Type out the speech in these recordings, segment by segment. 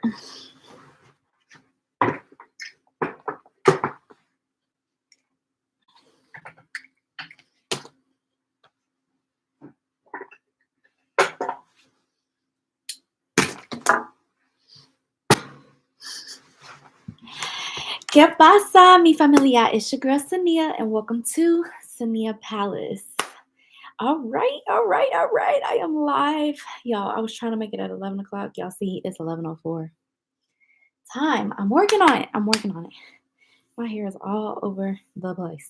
¿Qué pasa, mi familia? It's your girl Sania, and welcome to Sania Palace. All right, all right, all right. I am live. Y'all, I was trying to make it at 11 o'clock. Y'all see, it's 11:04. Time. I'm working on it. I'm working on it. My hair is all over the place.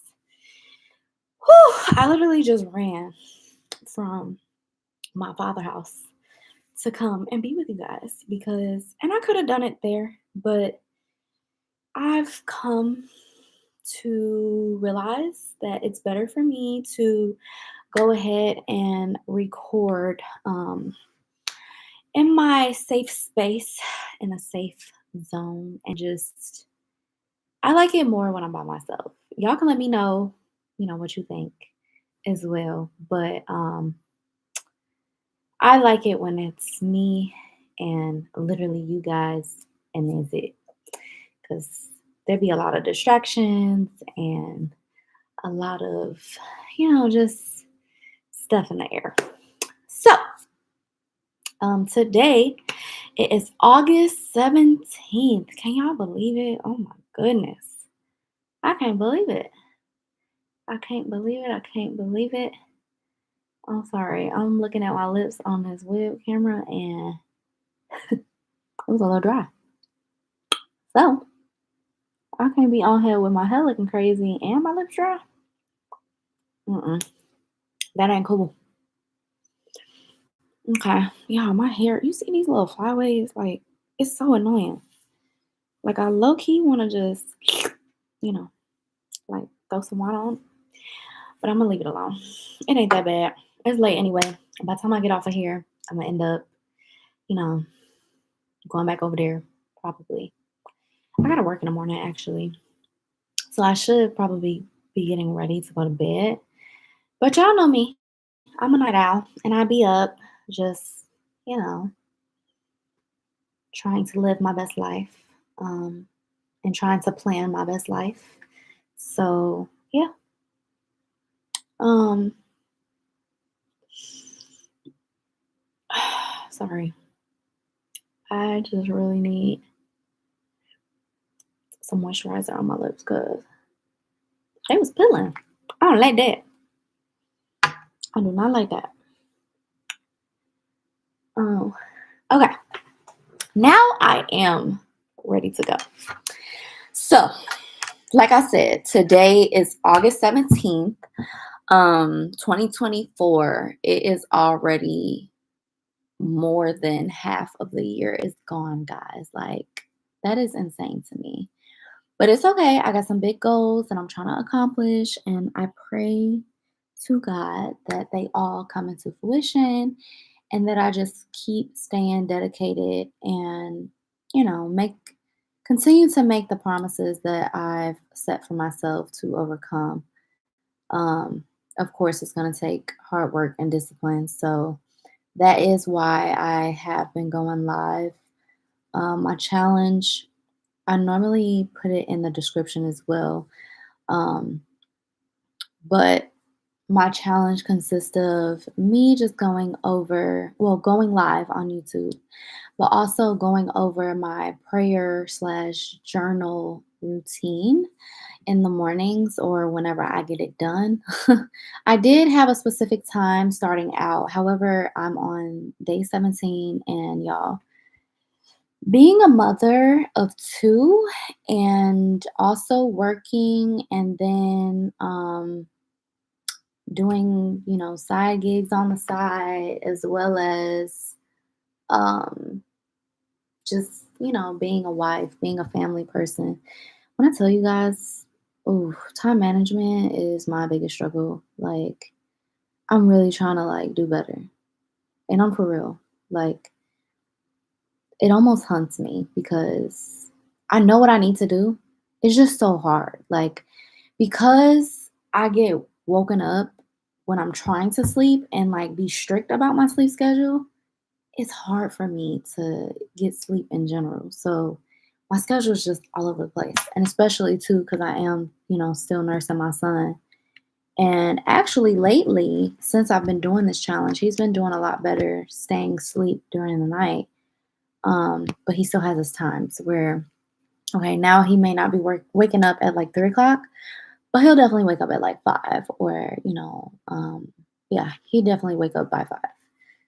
Whew, I literally just ran from my father's house to come and be with you guys and I could have done it there, but I've come to realize that it's better for me to go ahead and record in my safe space, in a safe zone, and just, I like it more when I'm by myself. Y'all can let me know, what you think as well. But I like it when it's me and literally you guys, and that's it. Because there be a lot of distractions and a lot of, just stuff in the air. So, today it is August 17th. Can y'all believe it? Oh my goodness. I can't believe it. I can't believe it. I can't believe it. I'm sorry. I'm looking at my lips on this web camera and it was a little dry. So, I can't be on here with my hair looking crazy and my lips dry. That ain't cool. Okay. Yeah, my hair. You see these little flyaways? Like, it's so annoying. Like, I low key want to just, you know, like throw some water on. But I'm going to leave it alone. It ain't that bad. It's late anyway. By the time I get off of here, I'm going to end up, going back over there probably. I got to work in the morning, actually. So I should probably be getting ready to go to bed. But y'all know me. I'm a night owl. And I be up just, trying to live my best life. And trying to plan my best life. So yeah. Sorry. I just really need some moisturizer on my lips because they was peeling. I don't like that. I do not like that. Oh, okay. Now I am ready to go. So, like I said, today is August 17th, 2024. It is already more than half of the year is gone, guys. Like, that is insane to me. But it's okay. I got some big goals that I'm trying to accomplish, and I pray to God that they all come into fruition and that I just keep staying dedicated and, continue to make the promises that I've set for myself to overcome. Um, of course, it's going to take hard work and discipline. So that is why I have been going live. My challenge, I normally put it in the description as well. Um, but my challenge consists of me just going live on YouTube, but also going over my prayer slash journal routine in the mornings or whenever I get it done. I did have a specific time starting out. However, I'm on day 17, and y'all, being a mother of two and also working and then doing, side gigs on the side, as well as um, just, being a wife, being a family person. When I tell you guys, time management is my biggest struggle. Like, I'm really trying to do better. And I'm for real. Like, it almost hunts me because I know what I need to do. It's just so hard. Like, because I get woken up when I'm trying to sleep and be strict about my sleep schedule, it's hard for me to get sleep in general. So my schedule is just all over the place. And especially too, because I am, still nursing my son. And actually, lately, since I've been doing this challenge, he's been doing a lot better staying asleep during the night. But he still has his times where, okay, now he may not be waking up at like 3 o'clock, but he'll definitely wake up at like 5 or, yeah, he definitely wake up by 5.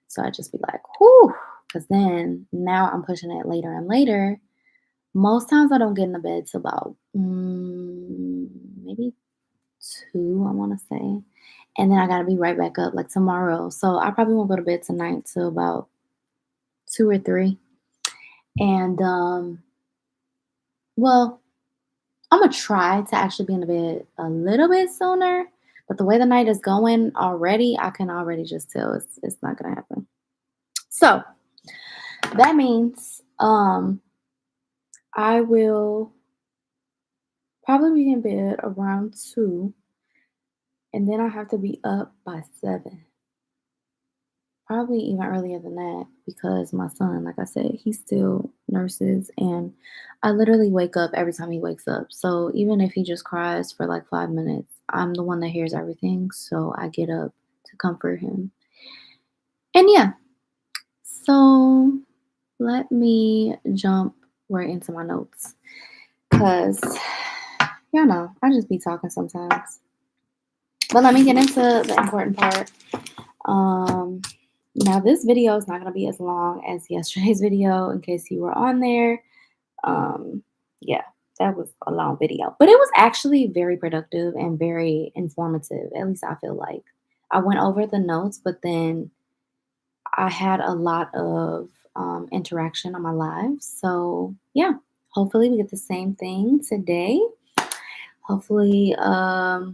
So I just be like, whew, because then now I'm pushing it later and later. Most times I don't get into bed till about maybe 2, I want to say. And then I got to be right back up like tomorrow. So I probably won't go to bed tonight till about 2 or 3. And, well, I'm gonna try to actually be in the bed a little bit sooner, but the way the night is going already, I can already just tell it's not gonna happen. So that means I will probably be in bed around 2, and then I have to be up by 7. Probably even earlier than that because my son, like I said, he still nurses and I literally wake up every time he wakes up. So even if he just cries for like 5 minutes, I'm the one that hears everything. So I get up to comfort him. And yeah, so let me jump right into my notes because y'all know I just be talking sometimes. But let me get into the important part. Um, Now, this video is not going to be as long as yesterday's video in case you were on there. Um, yeah, that was a long video, but it was actually very productive and very informative. At least I feel like I went over the notes, but then I had a lot of interaction on my live. So, yeah, hopefully we get the same thing today. Hopefully, I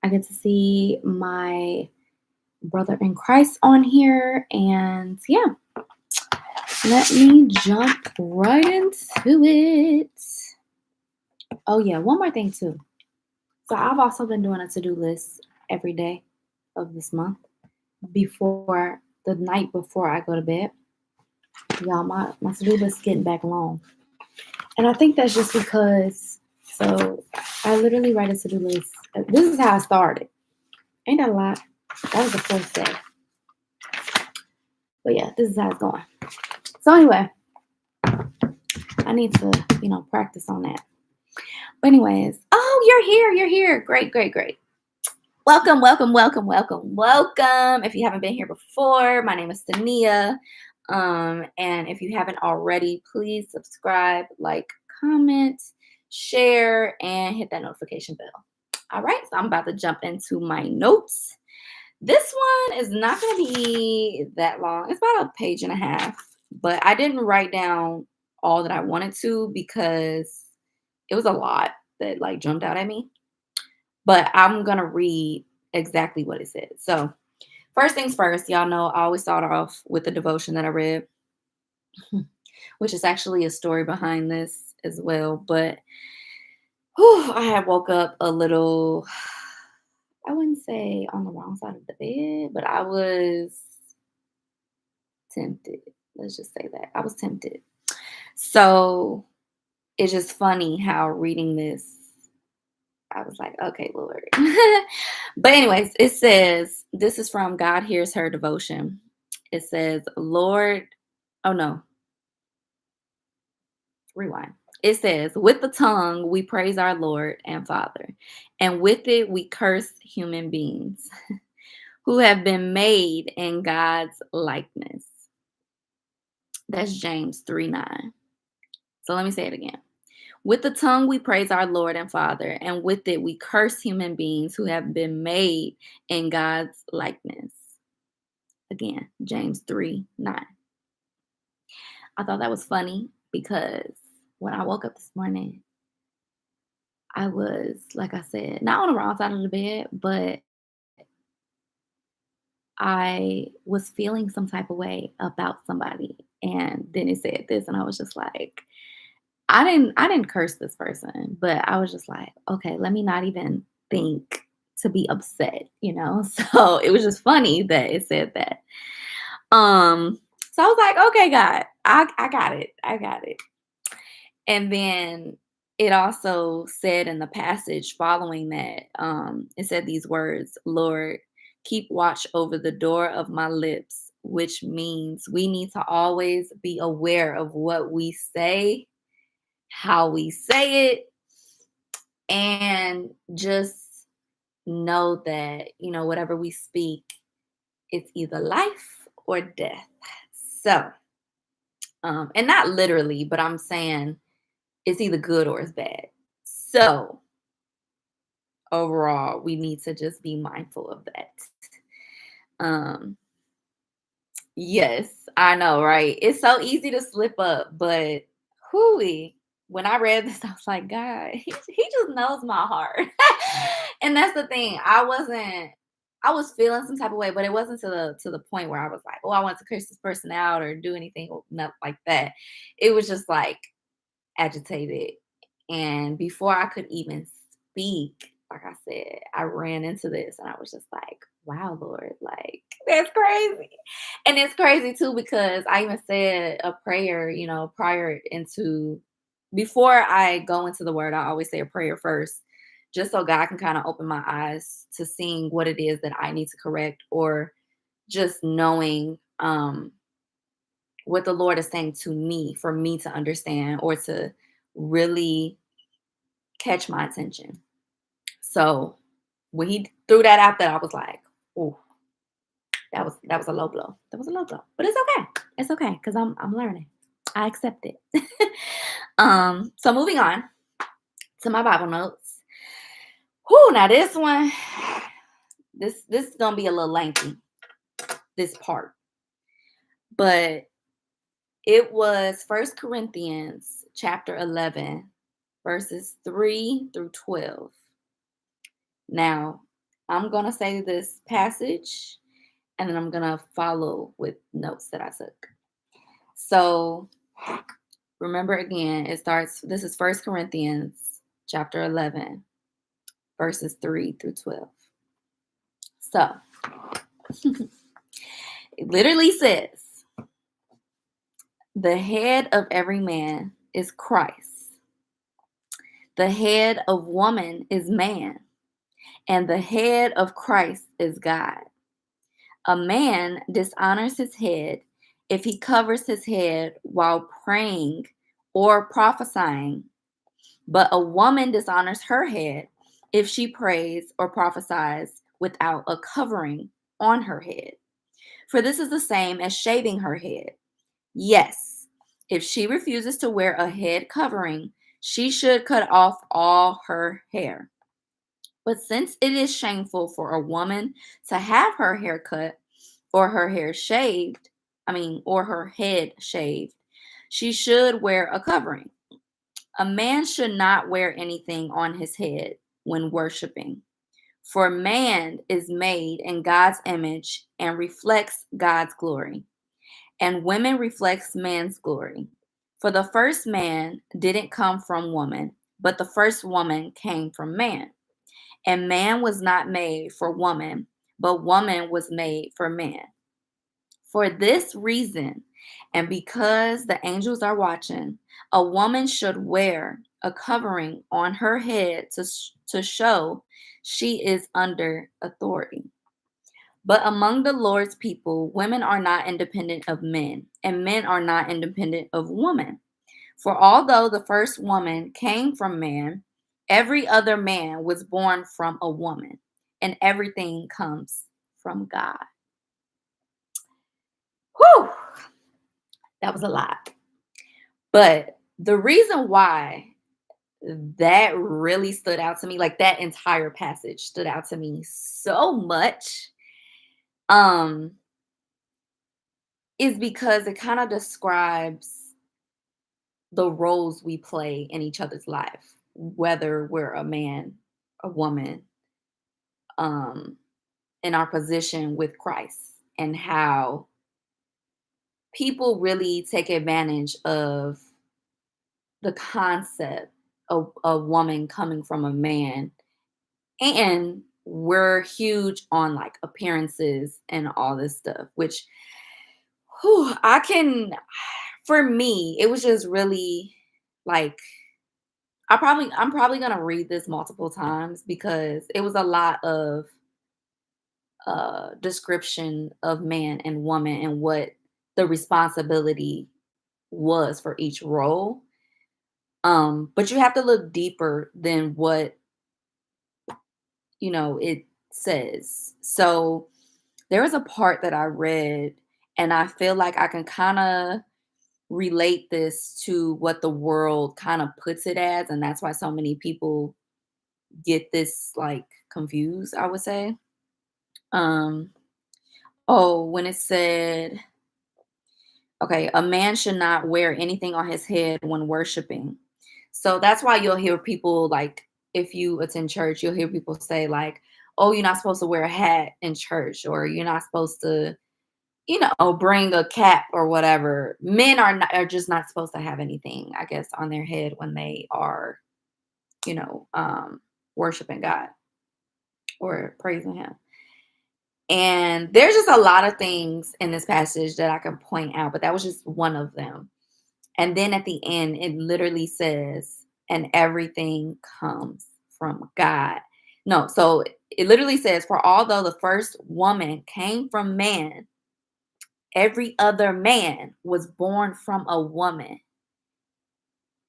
get to see my brother in Christ on here. And yeah, let me jump right into it. Oh, yeah, one more thing too. So I've also been doing a to-do list every day of this month before the night before I go to bed. Y'all, my to-do list is getting back long. And I think that's just because, so I literally write a to-do list. This is how I started. Ain't that a lot? That was the first day. But yeah, this is how it's going. So anyway, I need to, practice on that. But anyways, oh, you're here. Great, great, great. Welcome, welcome, welcome, welcome, welcome. If you haven't been here before, my name is Tania. And if you haven't already, please subscribe, like, comment, share, and hit that notification bell. All right, so I'm about to jump into my notes. This one is not going to be that long. It's about a page and a half, but I didn't write down all that I wanted to because it was a lot that like jumped out at me. But I'm going to read exactly what it said. So first things first, y'all know I always start off with the devotion that I read, which is actually a story behind this as well. But I had woke up a little, I wouldn't say on the wrong side of the bed, but I was tempted. Let's just say that. I was tempted. So it's just funny how reading this, I was like, okay, Lord. But anyways, it says, this is from God Hears Her Devotion. It says, Lord, oh no, rewind. It says, with the tongue we praise our Lord and Father, and with it we curse human beings who have been made in God's likeness. That's James 3:9. So let me say it again. With the tongue we praise our Lord and Father, and with it we curse human beings who have been made in God's likeness. Again, James 3:9. I thought that was funny because when I woke up this morning, I was, like I said, not on the wrong side of the bed, but I was feeling some type of way about somebody. And then it said this, and I was just like, I didn't curse this person, but I was just like, okay, let me not even think to be upset. So it was just funny that it said that. So I was like, okay, God, I got it. I got it. And then it also said in the passage following that, it said these words, Lord, keep watch over the door of my lips, which means we need to always be aware of what we say, how we say it, and just know that, whatever we speak, it's either life or death. So, and not literally, but I'm saying it's either good or it's bad. So, overall, we need to just be mindful of that. Um, yes, I know, right? It's so easy to slip up, but hooey, when I read this, I was like, God, he just knows my heart. And that's the thing. I was feeling some type of way, but it wasn't to the point where I was like, oh, I want to curse this person out or do anything, not like that. It was just like agitated. And before I could even speak, like I said, I ran into this and I was just like, wow, Lord, like that's crazy. And it's crazy too because I even said a prayer, prior into before I go into the word, I always say a prayer first, just so God can kind of open my eyes to seeing what it is that I need to correct or just knowing what the Lord is saying to me for me to understand or to really catch my attention. So when he threw that out there, I was like, "Oh, that was a low blow. That was a low blow, but it's okay. It's okay because I'm learning. I accept it." So moving on to my Bible notes. Whoo, now this one, this is gonna be a little lengthy. This part, but it was First Corinthians chapter 11, verses 3 through 12. Now, I'm going to say this passage and then I'm going to follow with notes that I took. So, remember again, this is First Corinthians chapter 11, verses 3 through 12. So, it literally says, the head of every man is Christ. The head of woman is man, and the head of Christ is God. A man dishonors his head if he covers his head while praying or prophesying, but a woman dishonors her head if she prays or prophesies without a covering on her head. For this is the same as shaving her head. Yes, if she refuses to wear a head covering, she should cut off all her hair. But since it is shameful for a woman to have her hair cut or her hair shaved, or her head shaved, she should wear a covering. A man should not wear anything on his head when worshiping, for man is made in God's image and reflects God's glory, and women reflects man's glory. For the first man didn't come from woman, but the first woman came from man. And man was not made for woman, but woman was made for man. For this reason, and because the angels are watching, a woman should wear a covering on her head to show she is under authority. But among the Lord's people, women are not independent of men, and men are not independent of women. For although the first woman came from man, every other man was born from a woman, and everything comes from God. Whew, that was a lot. But the reason why that really stood out to me, like that entire passage stood out to me so much, um, is because it kind of describes the roles we play in each other's life, whether we're a man, a woman, um, in our position with Christ, and how people really take advantage of the concept of a woman coming from a man. And we're huge on like appearances and all this stuff, which Whew, for me, it was just really like, I'm probably gonna read this multiple times because it was a lot of description of man and woman and what the responsibility was for each role. But you have to look deeper than what, it says. So there was a part that I read, and I feel like I can kind of relate this to what the world kind of puts it as, and that's why so many people get this like confused, I would say. Um, oh, when it said, okay, a man should not wear anything on his head when worshiping. So that's why you'll hear people like, if you attend church, you'll hear people say like, "Oh, you're not supposed to wear a hat in church," or "You're not supposed to, bring a cap or whatever." Men are just not supposed to have anything, I guess, on their head when they are, you know, um, worshiping God or praising Him. And there's just a lot of things in this passage that I can point out, but that was just one of them. And then at the end, it literally says, and everything comes from God. No, so it literally says, for although the first woman came from man, every other man was born from a woman,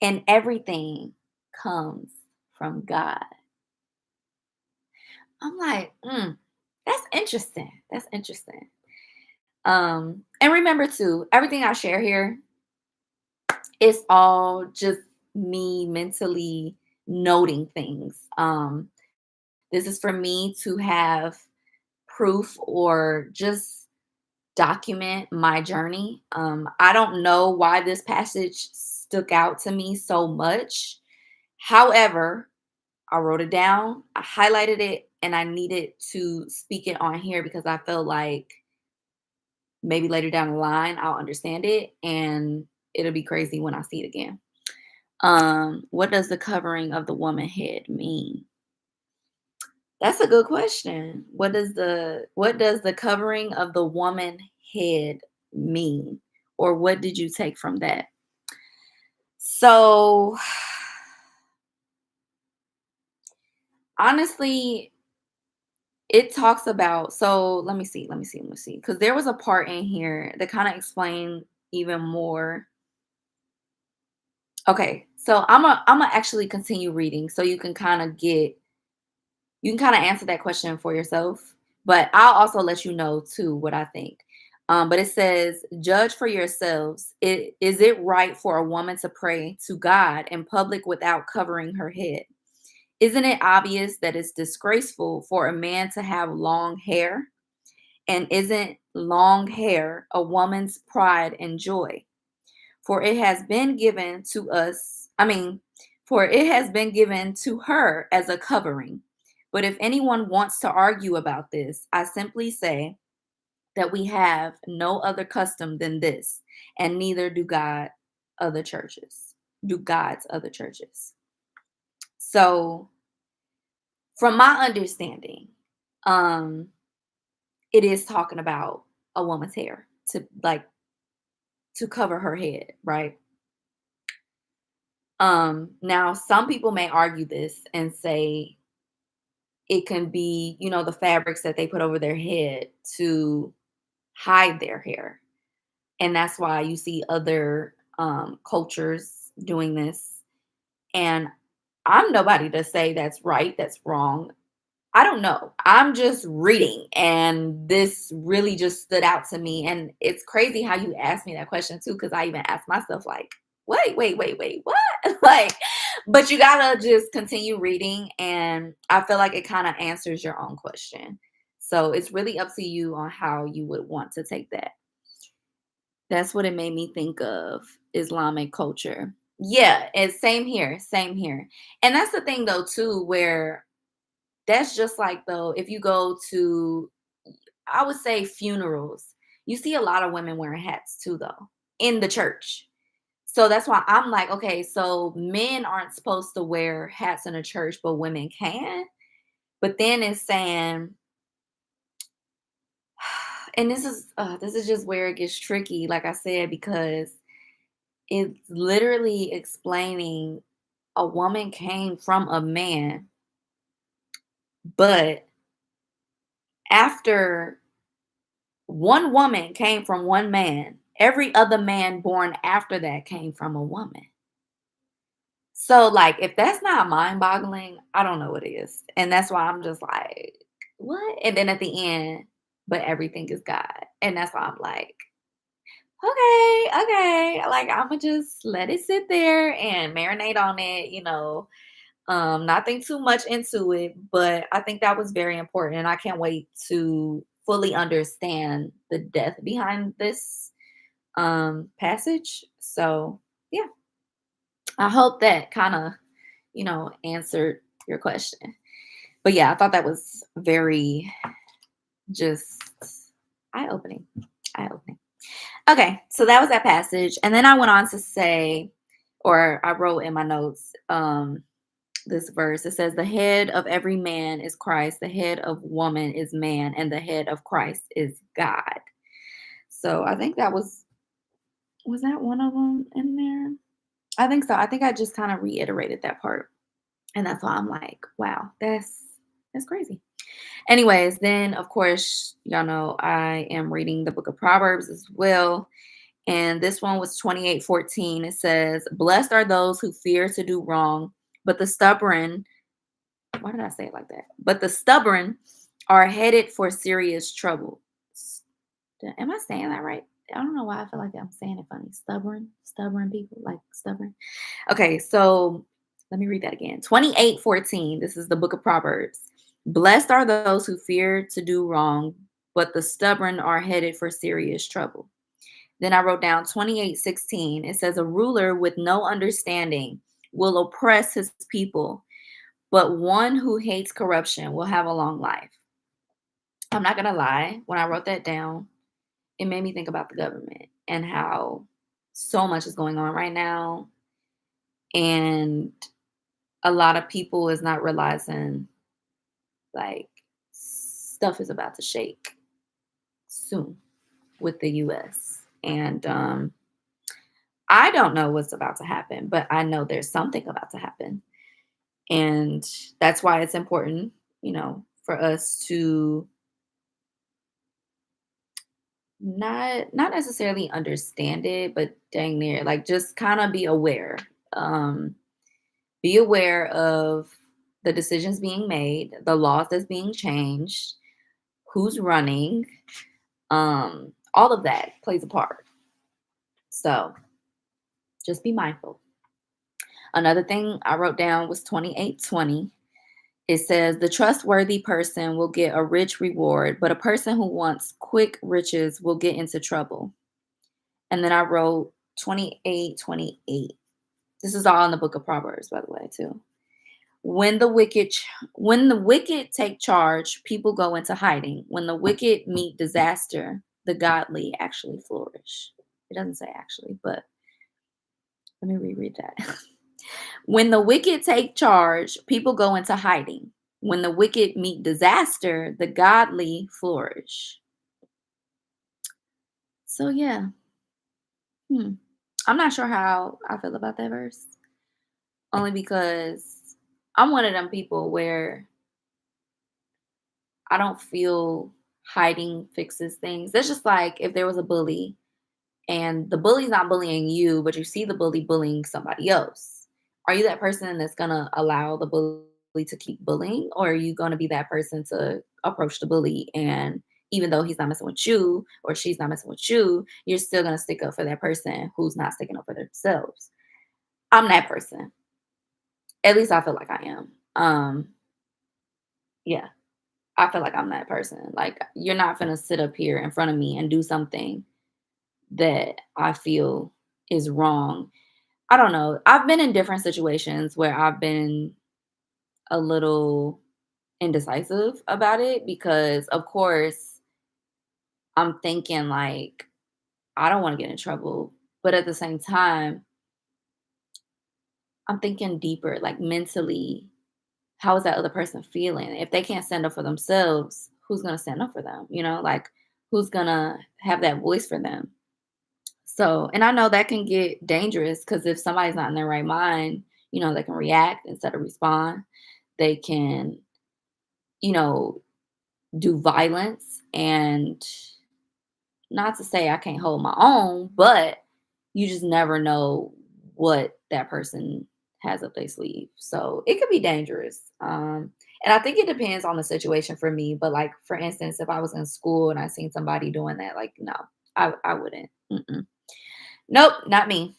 and everything comes from God. I'm like, that's interesting. That's interesting. And remember too, everything I share here, it's all just me mentally noting things. This is for me to have proof or just document my journey. I don't know why this passage stuck out to me so much. However, I wrote it down, I highlighted it, and I needed to speak it on here because I felt like maybe later down the line I'll understand it and it'll be crazy when I see it again. What does the covering of the woman head mean? That's a good question. What does the covering of the woman head mean? Or what did you take from that? So honestly, it talks about, so let me see. Because there was a part in here that kind of explained even more. Okay, so I'm gonna actually continue reading so you can kind of answer that question for yourself, but I'll also let you know too what I think. But it says, judge for yourselves. Is it right for a woman to pray to God in public without covering her head? Isn't it obvious that it's disgraceful for a man to have long hair? And isn't long hair a woman's pride and joy? For it has been given to us, I mean, for it has been given to her as a covering. But if anyone wants to argue about this, I simply say that we have no other custom than this, and neither do God's other churches. So, from my understanding, um, it is talking about a woman's hair to cover her head, right? Now some people may argue this and say it can be, the fabrics that they put over their head to hide their hair. And that's why you see other cultures doing this. And I'm nobody to say that's right, that's wrong. I don't know. I'm just reading, and this really just stood out to me. And it's crazy how you asked me that question too, because I even asked myself, like, wait, what? Like, but you gotta just continue reading, and I feel like it kind of answers your own question. So it's really up to you on how you would want to take that. That's what it made me think of, Islamic culture. Yeah, and same here, same here. And that's the thing though, too, where that's just like though, if you go to, I would say funerals, you see a lot of women wearing hats too, though, in the church. So that's why I'm like, okay, so men aren't supposed to wear hats in a church, but women can. But then and this is just where it gets tricky, like I said, because it's literally explaining a woman came from a man, but after one woman came from one man, every other man born after that came from a woman. So, like, if that's not mind-boggling, I don't know what is. And that's why I'm just like, "What?" And then at the end, "But everything is God." And that's why I'm like, "Okay, okay." Like, Imma just let it sit there and marinate on it, not think too much into it, but I think that was very important, and I can't wait to fully understand the depth behind this, passage. So, yeah, I hope that kinda, answered your question. But yeah, I thought that was very just eye-opening, eye-opening. Okay, so that was that passage, and then I went on to say, or I wrote in my notes, this verse. It says, "The head of every man is Christ, the head of woman is man, and the head of Christ is God." So I think that was that one of them in there? I think so. I think I just kind of reiterated that part. And that's why I'm like, wow, that's crazy. Anyways, then of course, y'all know I am reading the book of Proverbs as well. And this one was 28:14. It says, "Blessed are those who fear to do wrong, but the stubborn," why did I say it like that? "But the stubborn are headed for serious trouble." Am I saying that right? I don't know why I feel like I'm saying it funny. Stubborn, stubborn people, like stubborn. Okay, so let me read that again. 28:14. This is the book of Proverbs. "Blessed are those who fear to do wrong, but the stubborn are headed for serious trouble." Then I wrote down 28:16. It says, "A ruler with no understanding will oppress his people, but one who hates corruption will have a long life." I'm not gonna lie, when I wrote that down, it made me think about the government and how so much is going on right now. And a lot of people is not realizing like stuff is about to shake soon with the US. And I don't know what's about to happen, but I know there's something about to happen. And that's why it's important, for us to not necessarily understand it, but dang near, like just kind of be aware. Um, be aware of the decisions being made, the laws that's being changed, who's running, all of that plays a part. So just be mindful. Another thing I wrote down was 28:20. It says, "The trustworthy person will get a rich reward, but a person who wants quick riches will get into trouble." And then I wrote 28:28. This is all in the book of Proverbs, by the way, too. When the wicked take charge, people go into hiding. When the wicked meet disaster, the godly actually flourish. It doesn't say actually, but let me reread that. When the wicked take charge, people go into hiding. When the wicked meet disaster, the godly flourish. So yeah, hmm. I'm not sure how I feel about that verse. Only because I'm one of them people where I don't feel hiding fixes things. That's just like if there was a bully and the bully's not bullying you, but you see the bully bullying somebody else. Are you that person that's gonna allow the bully to keep bullying? Or are you gonna be that person to approach the bully and even though he's not messing with you or she's not messing with you, you're still gonna stick up for that person who's not sticking up for themselves. I'm that person. At least I feel like I am. Yeah. I feel like I'm that person. Like, you're not gonna sit up here in front of me and do something that I feel is wrong. I don't know. I've been in different situations where I've been a little indecisive about it because, of course, I'm thinking like, I don't want to get in trouble. But at the same time, I'm thinking deeper, like mentally, how is that other person feeling? If they can't stand up for themselves, who's going to stand up for them? Like, who's gonna have that voice for them. So, and I know that can get dangerous because if somebody's not in their right mind, they can react instead of respond. They can, you know, do violence. And not to say I can't hold my own, but you just never know what that person has up their sleeve. So it could be dangerous. And I think it depends on the situation for me. But like for instance, if I was in school and I seen somebody doing that, like no, I wouldn't. Mm-mm. Nope, not me.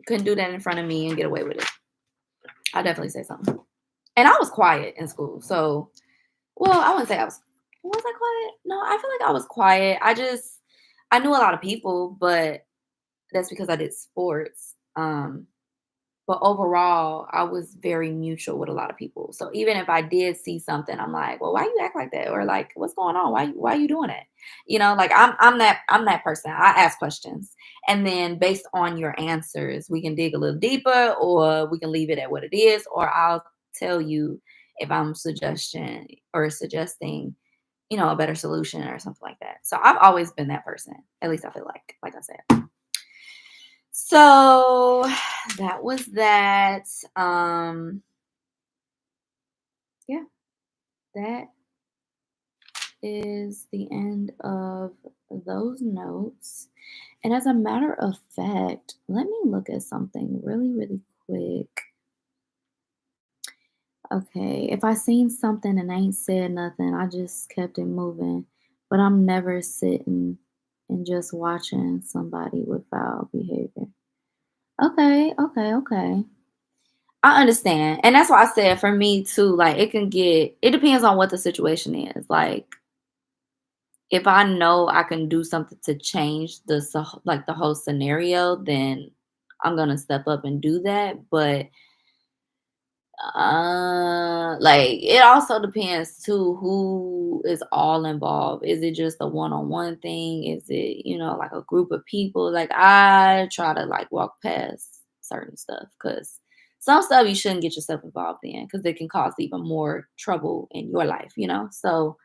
Couldn't do that in front of me and get away with it. I definitely say something. And I was quiet in school, so well, I wouldn't say was I quiet? No, I feel like I was quiet. I knew a lot of people, but that's because I did sports. But overall, I was very mutual with a lot of people. So even if I did see something, I'm like, well, why you act like that? Or like, what's going on? Why you doing it? Like I'm that person. I ask questions. And then based on your answers, we can dig a little deeper or we can leave it at what it is, or I'll tell you if I'm suggesting, a better solution or something like that. So I've always been that person. At least I feel like I said. So that was that. Yeah, that is the end of those notes. And as a matter of fact, let me look at something really, really quick. Okay, if I seen something and I ain't said nothing, I just kept it moving. But I'm never sitting and just watching somebody with foul behavior. Okay, okay, okay. I understand. And that's why I said for me too, like it depends on what the situation is. Like if I know I can do something to change the whole scenario, then I'm gonna step up and do that. But like it also depends too who is all involved. Is it just a one-on-one thing? Is it, like a group of people? Like I try to like walk past certain stuff because some stuff you shouldn't get yourself involved in because it can cause even more trouble in your life. So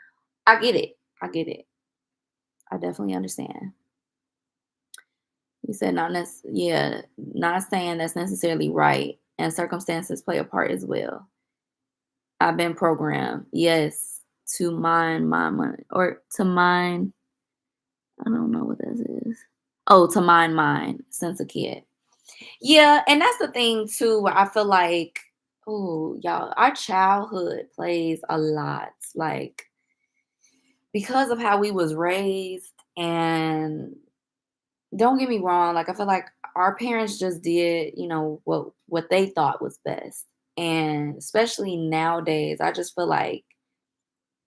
I get it. I get it. I definitely understand. You said yeah, not saying that's necessarily right. And circumstances play a part as well. I've been programmed, yes, to mind my money or to mind I don't know what this is. Oh, to mind mine since a kid. Yeah, and that's the thing too, where I feel like, oh, y'all, our childhood plays a lot. Like because of how we was raised, and don't get me wrong, like I feel like our parents just did, what they thought was best. And especially nowadays, I just feel like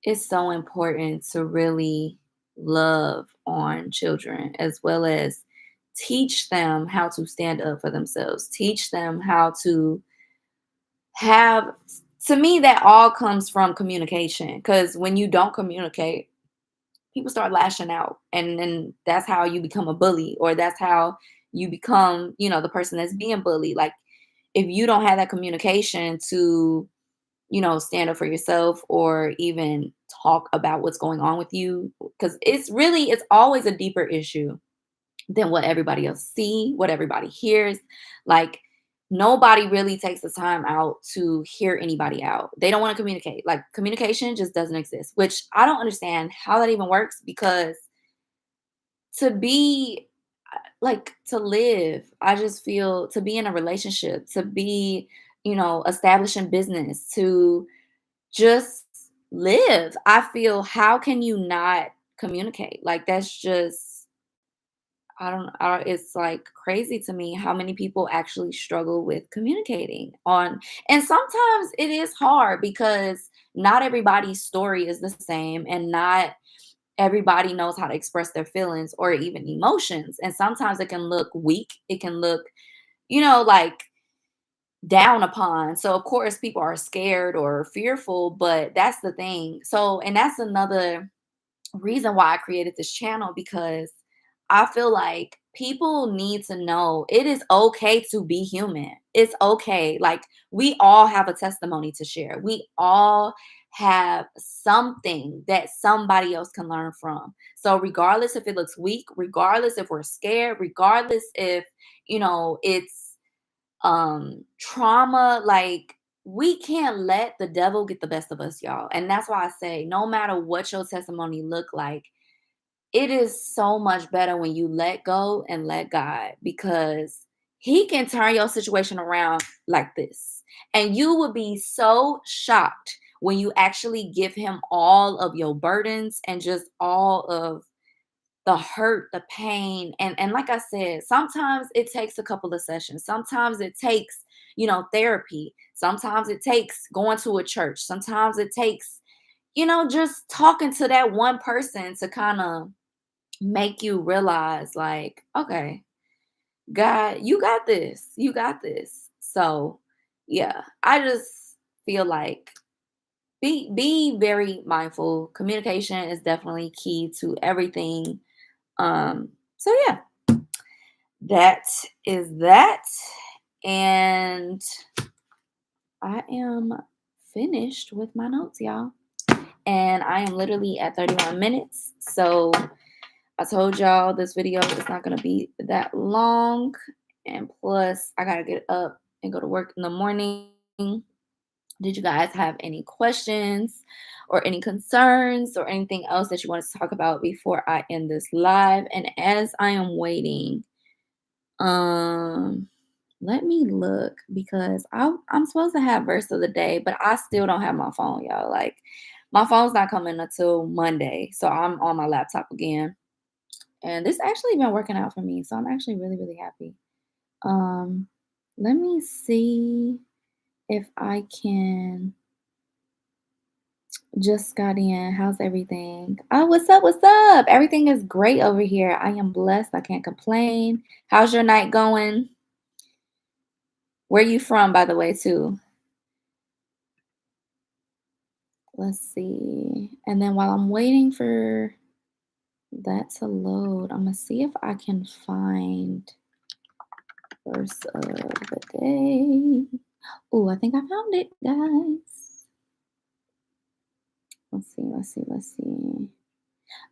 it's so important to really love on children as well as teach them how to stand up for themselves, teach them how to have, to me, that all comes from communication. Because when you don't communicate, people start lashing out. And then that's how you become a bully, or that's how you become, the person that's being bullied. Like, if you don't have that communication to stand up for yourself or even talk about what's going on with you because it's always a deeper issue than what everybody else see, what everybody hears. Like nobody really takes the time out to hear anybody out. They don't want to communicate. Like communication just doesn't exist, which I don't understand how that even works because to be like to live, I just feel to be in a relationship, to be, establishing business, to just live. I feel how can you not communicate? Like that's just I don't it's like crazy to me how many people actually struggle with communicating on, and sometimes it is hard because not everybody's story is the same and not everybody knows how to express their feelings or even emotions, and sometimes it can look weak, it can look, like down upon. So of course people are scared or fearful, but that's the thing. So, and that's another reason why I created this channel because I feel like people need to know it is okay to be human. It's okay. Like, we all have a testimony to share. We all have something that somebody else can learn from. So regardless if it looks weak, regardless if we're scared, regardless if, it's trauma, like, we can't let the devil get the best of us, y'all. And that's why I say no matter what your testimony look like, it is so much better when you let go and let God, because he can turn your situation around like this. And you will be so shocked when you actually give him all of your burdens and just all of the hurt, the pain. And like I said, sometimes it takes a couple of sessions. Sometimes it takes, therapy. Sometimes it takes going to a church. Sometimes it takes, just talking to that one person to kind of make you realize, like, okay, God, you got this. You got this. So, yeah, I just feel like be very mindful. Communication is definitely key to everything. So yeah, that is that. And I am finished with my notes, y'all. And I am literally at 31 minutes. So I told y'all this video is not going to be that long. And plus, I got to get up and go to work in the morning. Did you guys have any questions or any concerns or anything else that you want to talk about before I end this live? And as I am waiting, let me look, because I'm supposed to have verse of the day, but I still don't have my phone, y'all. Like, my phone's not coming until Monday. So I'm on my laptop again. And this actually been working out for me. So I'm actually really, really happy. Um, Let me see if I can. Just got in. How's everything? Oh, what's up? What's up? Everything is great over here. I am blessed. I can't complain. How's your night going? Where you from, by the way, too? Let's see. And then while I'm waiting for that to load, I'm gonna see if I can find verse of the day. Oh, I think I found it, guys. Let's see.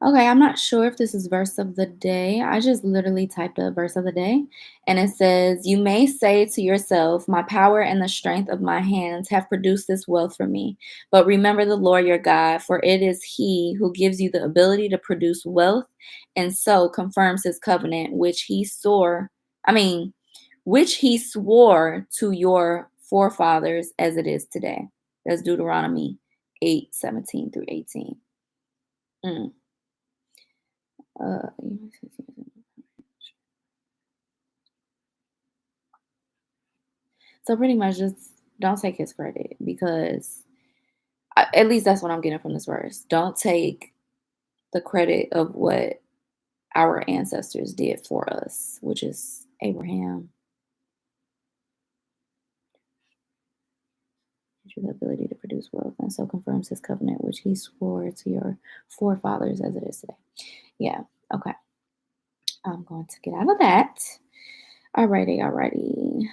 Okay, I'm not sure if this is verse of the day. I just literally typed a verse of the day, and it says, "You may say to yourself, my power and the strength of my hands have produced this wealth for me. But remember the Lord your God, for it is he who gives you the ability to produce wealth and so confirms his covenant, which he swore to your forefathers as it is today." That's Deuteronomy 8:17 through 18. Mm. Uh, so pretty much just don't take his credit, because at least that's what I'm getting from this verse. Don't take the credit of what our ancestors did for us, which is Abraham, the ability to produce wealth, and so confirms his covenant, which he swore to your forefathers as it is today. Yeah, okay. I'm going to get out of that. Alrighty.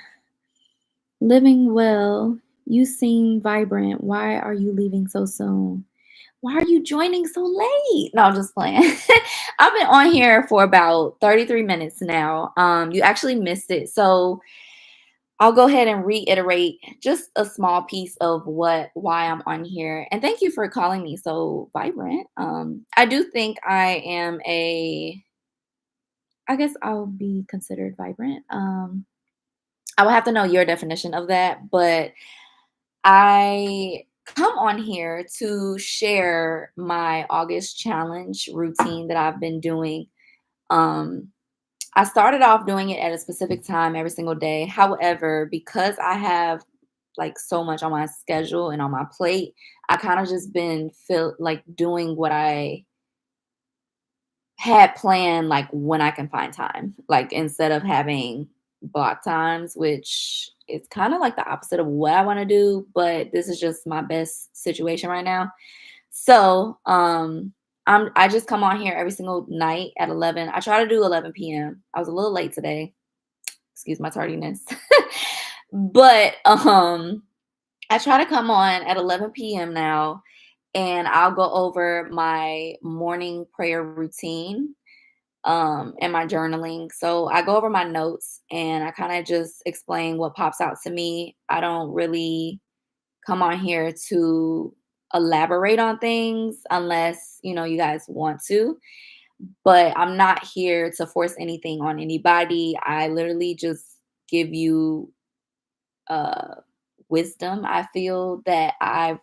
Living well. You seem vibrant. Why are you leaving so soon? Why are you joining so late? No, I'm just playing. I've been on here for about 33 minutes now. You actually missed it. So I'll go ahead and reiterate just a small piece of why I'm on here. And thank you for calling me so vibrant. I do think I guess I'll be considered vibrant. I will have to know your definition of that, but I come on here to share my August challenge routine that I've been doing. Um, I started off doing it at a specific time every single day. However, because I have like so much on my schedule and on my plate, I kind of just been feel like doing what I had planned, like when I can find time, like instead of having block times, which is kind of like the opposite of what I want to do, but this is just my best situation right now. So, I just come on here every single night at 11. I try to do 11 p.m. I was a little late today. Excuse my tardiness. But I try to come on at 11 p.m. now, and I'll go over my morning prayer routine and my journaling. So I go over my notes and I kind of just explain what pops out to me. I don't really come on here to elaborate on things unless, you guys want to, but I'm not here to force anything on anybody. I literally just give you uh wisdom I feel that I've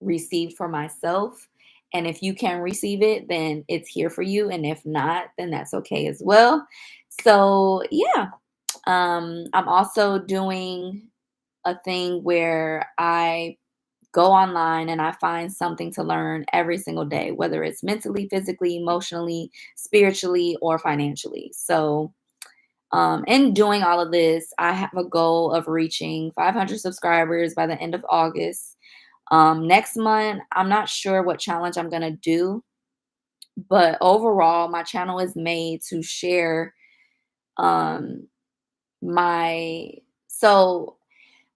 received for myself. And if you can receive it, then it's here for you. And if not, then that's okay as well. So yeah. I'm also doing a thing where I go online and I find something to learn every single day, whether it's mentally, physically, emotionally, spiritually, or financially. So in doing all of this, I have a goal of reaching 500 subscribers by the end of August. Next month, I'm not sure what challenge I'm going to do, but overall, my channel is made to share um, my. So,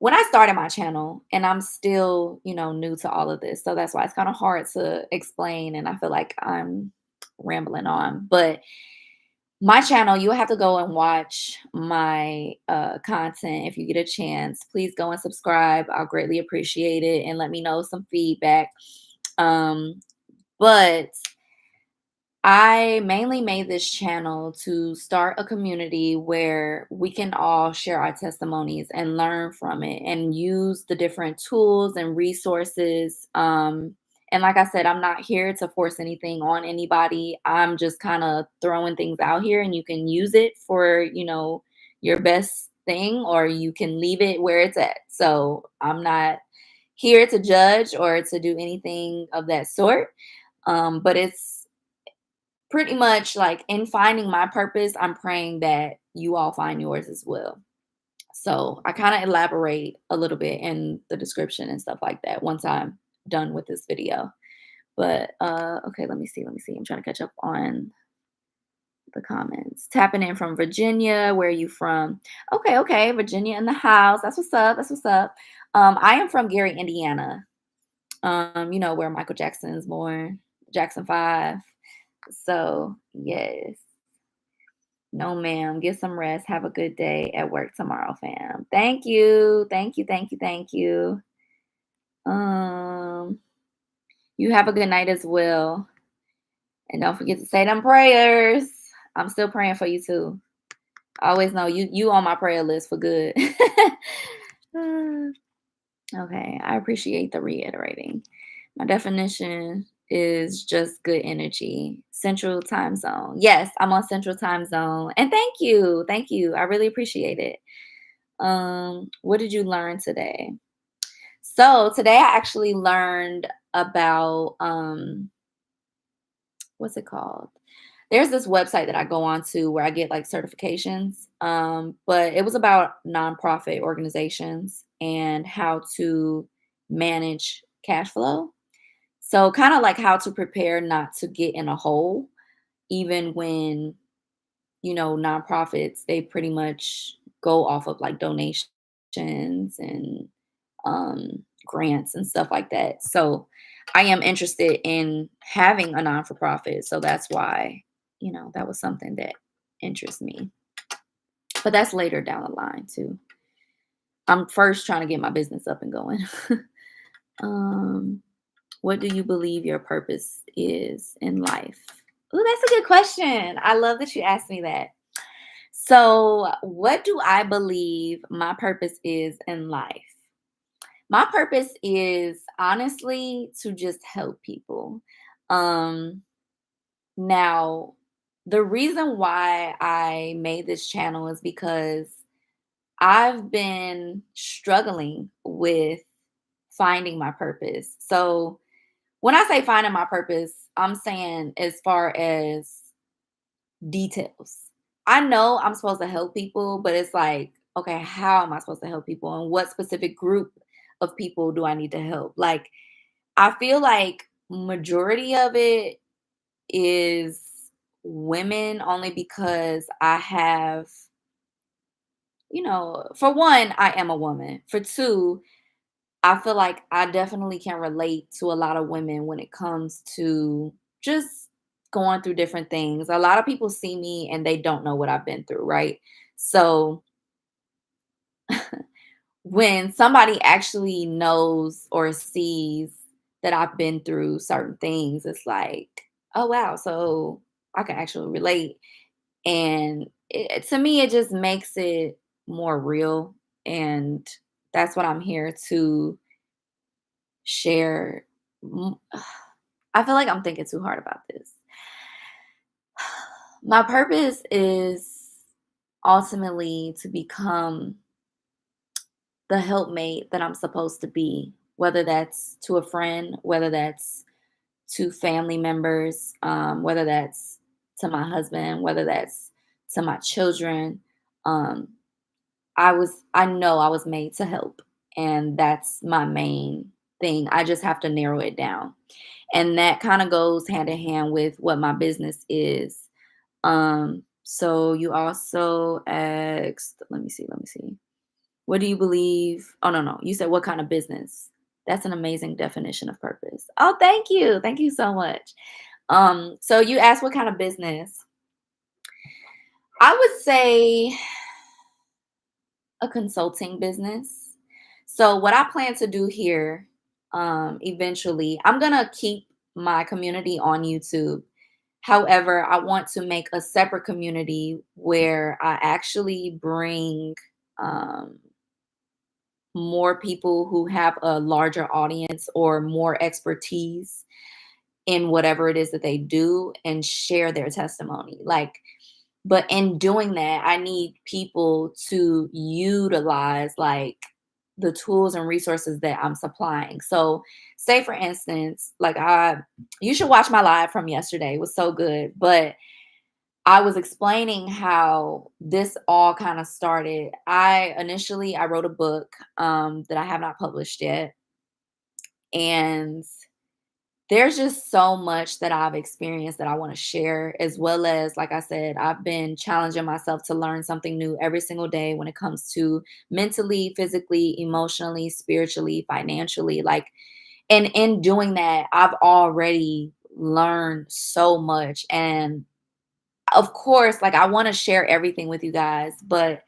when I started my channel, and I'm still, new to all of this, so that's why it's kind of hard to explain, and I feel like I'm rambling on, but my channel, you have to go and watch my content if you get a chance. Please go and subscribe. I'll greatly appreciate it and let me know some feedback. Um, but I mainly made this channel to start a community where we can all share our testimonies and learn from it and use the different tools and resources. And like I said, I'm not here to force anything on anybody. I'm just kind of throwing things out here and you can use it for, your best thing, or you can leave it where it's at. So I'm not here to judge or to do anything of that sort. But it's pretty much like in finding my purpose, I'm praying that you all find yours as well. So I kind of elaborate a little bit in the description and stuff like that once I'm done with this video. But okay, let me see. I'm trying to catch up on the comments. Tapping in from Virginia. Where are you from? Okay, okay. Virginia in the house. That's what's up. That's what's up. I am from Gary, Indiana. Where Michael Jackson's born, Jackson 5. So, yes. No, ma'am. Get some rest. Have a good day at work tomorrow, fam. Thank you. Thank you. Thank you. Thank you. Um, you have a good night as well. And don't forget to say them prayers. I'm still praying for you too. I always know you on my prayer list for good. Okay, I appreciate the reiterating. My definition is just good energy. Central time zone. Yes, I'm on central time zone. And thank you. Thank you. I really appreciate it. What did you learn today? So today I actually learned about what's it called? There's this website that I go on to where I get like certifications. But it was about nonprofit organizations and how to manage cash flow. So kind of like how to prepare not to get in a hole, even when, nonprofits, they pretty much go off of like donations and grants and stuff like that. So I am interested in having a non for profit. So that's why, that was something that interests me. But that's later down the line too. I'm first trying to get my business up and going. um, what do you believe your purpose is in life? Oh, that's a good question. I love that you asked me that. So, what do I believe my purpose is in life? My purpose is honestly to just help people. Um, Now, the reason why I made this channel is because I've been struggling with finding my purpose. So, when I say finding my purpose, I'm saying as far as details. I know I'm supposed to help people, but it's like, okay, how am I supposed to help people? And what specific group of people do I need to help? Like, I feel like majority of it is women, only because I have, for one, I am a woman. For two, I feel like I definitely can relate to a lot of women when it comes to just going through different things. A lot of people see me and they don't know what I've been through, right? So when somebody actually knows or sees that I've been through certain things, it's like, oh, wow. So I can actually relate. And to me, it just makes it more real. And that's what I'm here to share. Mm, I feel like I'm thinking too hard about this. My purpose is ultimately to become the helpmate that I'm supposed to be, whether that's to a friend, whether that's to family members, whether that's to my husband, whether that's to my children. Um, I know I was made to help, and that's my main thing. I just have to narrow it down. And that kind of goes hand in hand with what my business is. So you also asked, let me see. What do you believe? Oh, no, no. You said what kind of business? That's an amazing definition of purpose. Oh, thank you. Thank you so much. So you asked what kind of business? I would say a consulting business. So what I plan to do here, eventually, I'm gonna keep my community on YouTube. However, I want to make a separate community where I actually bring um, more people who have a larger audience or more expertise in whatever it is that they do and share their testimony. But in doing that, I need people to utilize the tools and resources that I'm supplying. So, say for instance, you should watch my live from yesterday. It was so good. But I was explaining how this all kind of started. I wrote a book that I have not published yet. And there's just so much that I've experienced that I want to share, as well as, like I said, I've been challenging myself to learn something new every single day when it comes to mentally, physically, emotionally, spiritually, financially. And in doing that, I've already learned so much. And of course, I want to share everything with you guys, but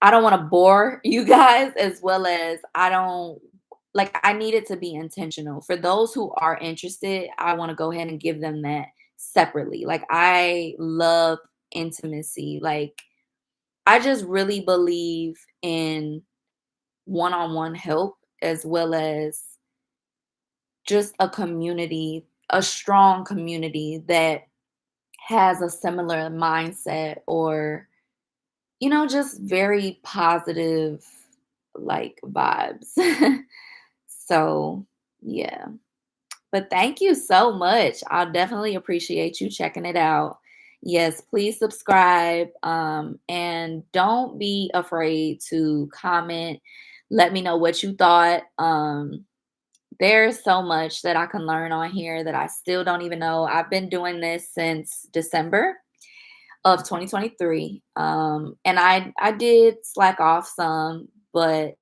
I don't want to bore you guys, as well as I need it to be intentional. For those who are interested, I want to go ahead and give them that separately. I love intimacy. I just really believe in one-on-one help, as well as just a community, a strong community that has a similar mindset, or just very positive, vibes. So, yeah. But thank you so much. I'll definitely appreciate you checking it out. Yes, please subscribe. And don't be afraid to comment. Let me know what you thought. There's so much that I can learn on here that I still don't even know. I've been doing this since December of 2023. And I did slack off some, but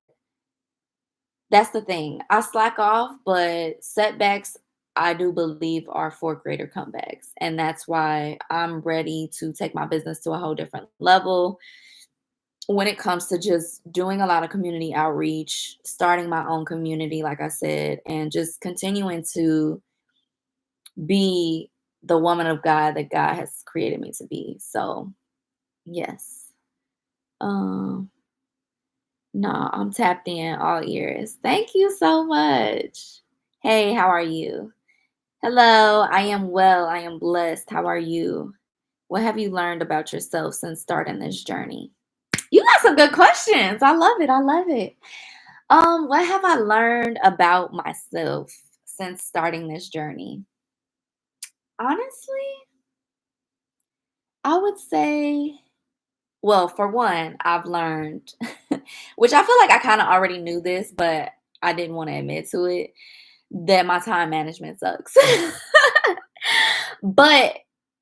that's the thing. I slack off, but setbacks, I do believe, are for greater comebacks. And that's why I'm ready to take my business to a whole different level when it comes to just doing a lot of community outreach, starting my own community, like I said, and just continuing to be the woman of God that God has created me to be. So, yes. Um, no, I'm tapped in, all ears. Thank you so much. Hey, how are you? Hello, I am well. I am blessed. How are you? What have you learned about yourself since starting this journey? You got some good questions. I love it. I love it. What have I learned about myself since starting this journey? Honestly, I would say, well, for one, I've learned, which I feel like I kind of already knew this, but I didn't want to admit to it, that my time management sucks. But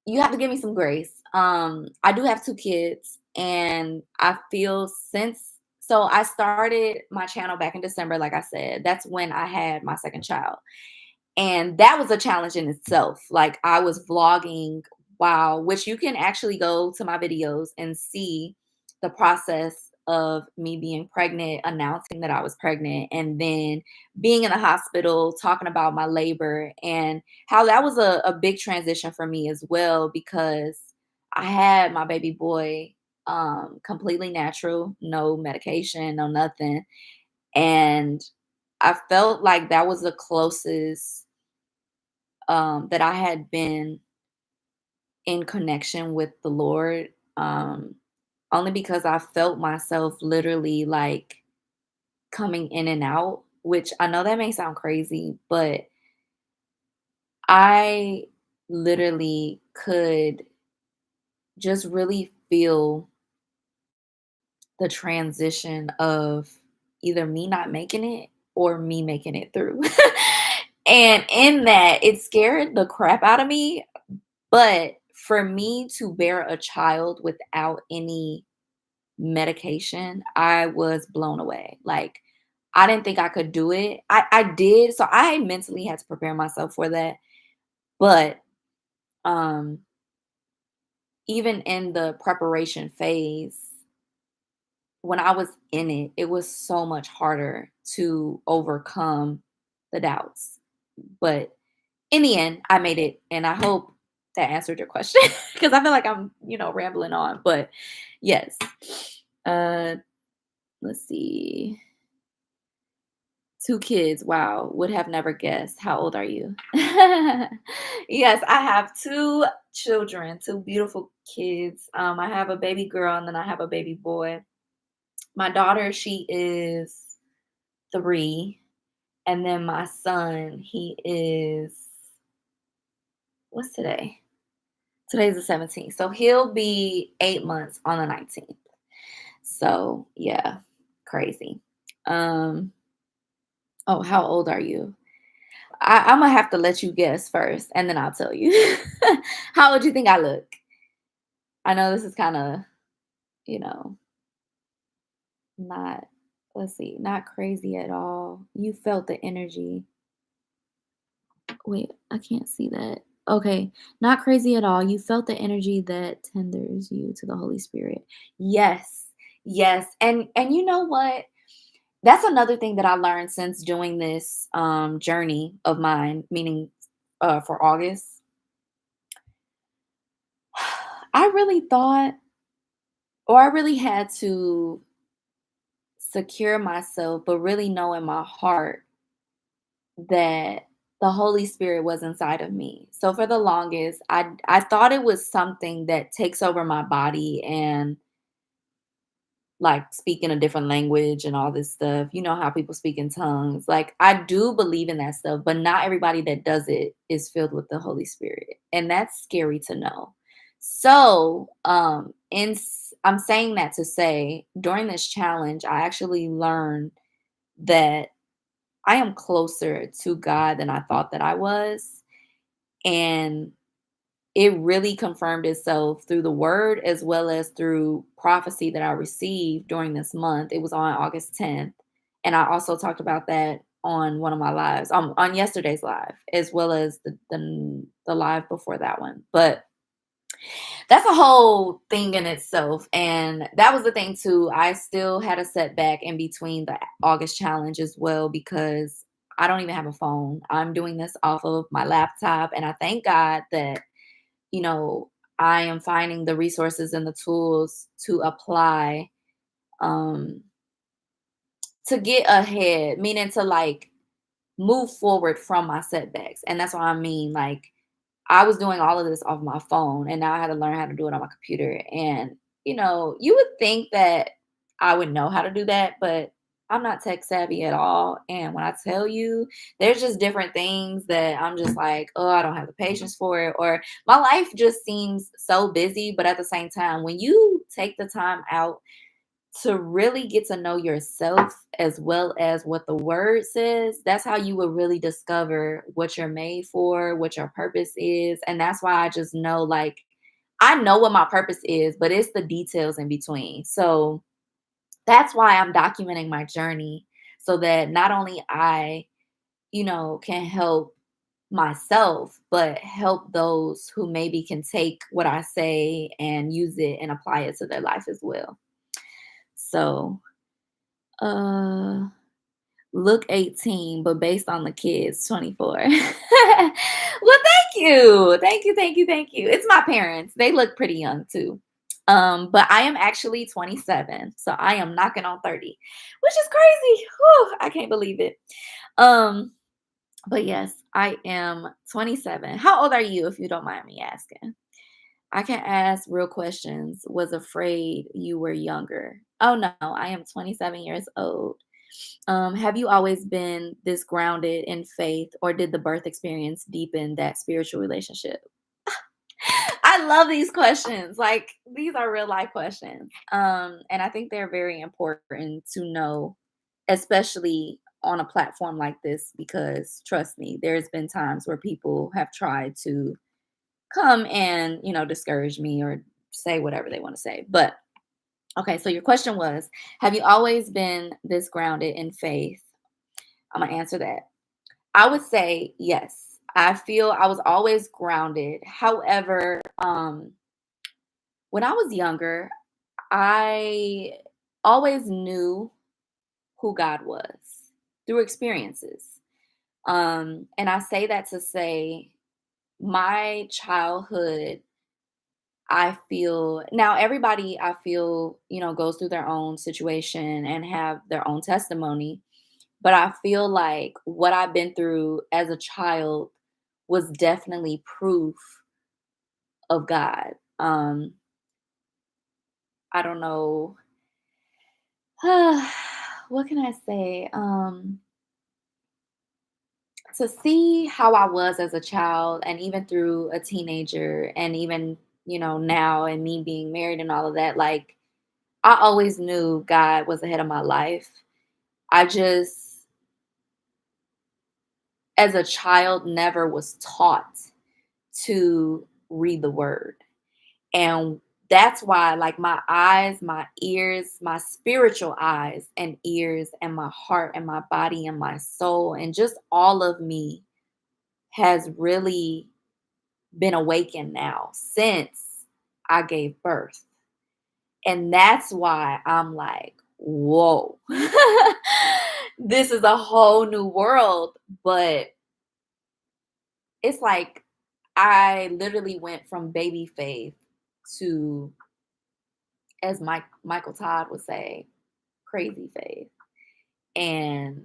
you have to give me some grace. I do have 2 kids, and I feel so I started my channel back in December, like I said. That's when I had my second child. And that was a challenge in itself. Like, I was vlogging, wow, which you can actually go to my videos and see the process of me being pregnant, announcing that I was pregnant, and then being in the hospital, talking about my labor, and how that was a big transition for me as well, because I had my baby boy completely natural, no medication, no nothing. And I felt like that was the closest that I had been in connection with the Lord, only because I felt myself literally like coming in and out, which I know that may sound crazy, but I literally could just really feel the transition of either me not making it or me making it through. And in that, it scared the crap out of me. But for me to bear a child without any medication, I was blown away. Like, I didn't think I could do it. I did. So I mentally had to prepare myself for that. But um even in the preparation phase, when I was in it, it was so much harder to overcome the doubts. But in the end, I made it, and I hope that answered your question because I feel like I'm, rambling on. But yes. Uh, let's see. 2 kids. Wow, would have never guessed. How old are you? Yes, I have 2 children, 2 beautiful kids. I have a baby girl and then I have a baby boy. My daughter, she is 3, and then my son, he is, what's today? Today's the 17th. So he'll be 8 months on the 19th. So, yeah, crazy. Um, oh, how old are you? I'm gonna have to let you guess first, and then I'll tell you. How old do you think I look? I know this is kind of, you know, not, let's see, not crazy at all. You felt the energy. Wait, I can't see that. Okay, not crazy at all. You felt the energy that tenders you to the Holy Spirit. Yes. Yes. And you know what? That's another thing that I learned since doing this journey of mine, meaning for August. I really thought, or I really had to secure myself, but really know in my heart that the Holy Spirit was inside of me. So for the longest, I thought it was something that takes over my body and like speaking a different language and all this stuff. You know how people speak in tongues. Like, I do believe in that stuff, but not everybody that does it is filled with the Holy Spirit. And that's scary to know. So, I'm saying that to say during this challenge, I actually learned that I am closer to God than I thought that I was. And it really confirmed itself through the word as well as through prophecy that I received during this month. It was on August 10th. And I also talked about that on one of my lives, on yesterday's live, as well as the live before that one. But that's a whole thing in itself. And that was the thing too. I still had a setback in between the August challenge as well, because I don't even have a phone. I'm doing this off of my laptop. And I thank God that, you know, I am finding the resources and the tools to apply, um, to get ahead, meaning to like move forward from my setbacks. And that's what I mean. Like, I was doing all of this off my phone, and now I had to learn how to do it on my computer. And, you would think that I would know how to do that, but I'm not tech savvy at all. And when I tell you, there's just different things that I'm just like, oh, I don't have the patience for it. Or my life just seems so busy. But at the same time, when you take the time out to really get to know yourself as well as what the word says, that's how you will really discover what you're made for, what your purpose is. And that's why I just know, like, I know what my purpose is, but it's the details in between. So that's why I'm documenting my journey so that not only I, can help myself, but help those who maybe can take what I say and use it and apply it to their life as well. So, uh, look 18, but based on the kids, 24. Well, thank you. Thank you. Thank you. Thank you. It's my parents. They look pretty young too. But I am actually 27. So I am knocking on 30, which is crazy. Whew, I can't believe it. Um, but yes, I am 27. How old are you, if you don't mind me asking? I can ask real questions. Was afraid you were younger. Oh no, I am 27 years old. Have you always been this grounded in faith, or did the birth experience deepen that spiritual relationship? I love these questions. Like, these are real life questions. And I think they're very important to know, especially on a platform like this, because trust me, there's been times where people have tried to come and, discourage me or say whatever they want to say. But okay, so your question was, have you always been this grounded in faith? I'm gonna answer that. I would say yes. I feel I was always grounded. However, when I was younger, I always knew who God was through experiences. And I say that to say my childhood, I feel now everybody I feel, goes through their own situation and have their own testimony. But I feel like what I've been through as a child was definitely proof of God. I don't know. What can I say? To see how I was as a child and even through a teenager and even, now and me being married and all of that, like I always knew God was ahead of my life. I just, as a child, never was taught to read the word. And that's why, like, my eyes, my ears, my spiritual eyes and ears, and my heart, and my body, and my soul, and just all of me has really been awakened now since I gave birth. And that's why I'm like, whoa, this is a whole new world. But it's like I literally went from baby faith to, as Michael Todd would say, crazy faith. And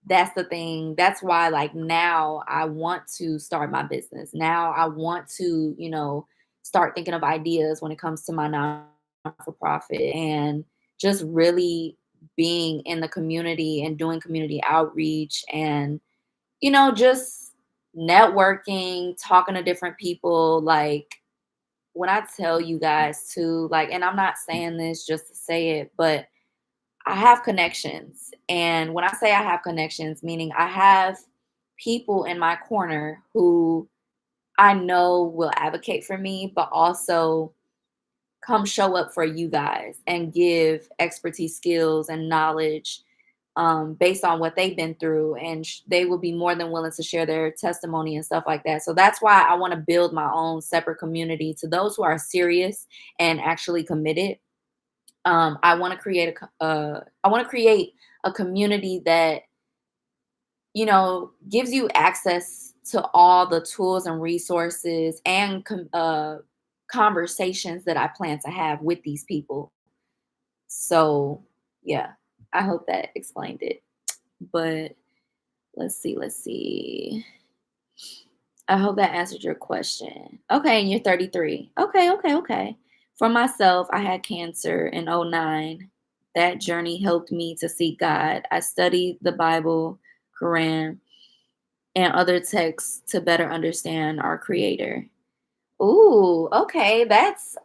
that's the thing. That's why, like, now I want to start my business. Now I want to, start thinking of ideas when it comes to my non for profit and just really being in the community and doing community outreach and, just networking, talking to different people. Like, when I tell you guys to, like, and I'm not saying this just to say it, but I have connections. And when I say I have connections, meaning I have people in my corner who I know will advocate for me, but also come show up for you guys and give expertise, skills, and knowledge based on what they've been through. And they will be more than willing to share their testimony and stuff like that. So that's why I want to build my own separate community to those who are serious and actually committed. I want to create I want to create a community that, gives you access to all the tools and resources and conversations that I plan to have with these people. So, yeah, I hope that explained it. But let's see, let's see. I hope that answered your question. Okay, and you're 33. Okay, okay, okay. For myself, I had cancer in '09. That journey helped me to seek God. I studied the Bible, Quran, and other texts to better understand our creator. Ooh, okay. That's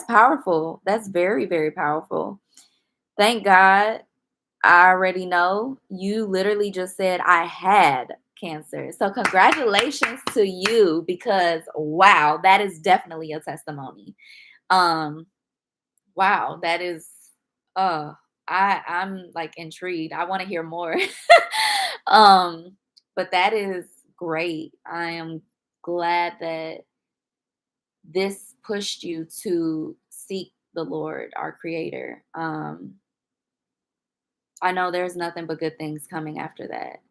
powerful. That's very, very powerful. Thank God. I already know. You literally just said I had cancer. So congratulations to you because wow, that is definitely a testimony. Um wow, that is uh I'm like intrigued. I want to hear more. um but that is great. I am glad that this pushed you to seek the Lord, our creator. I know there's nothing but good things coming after that.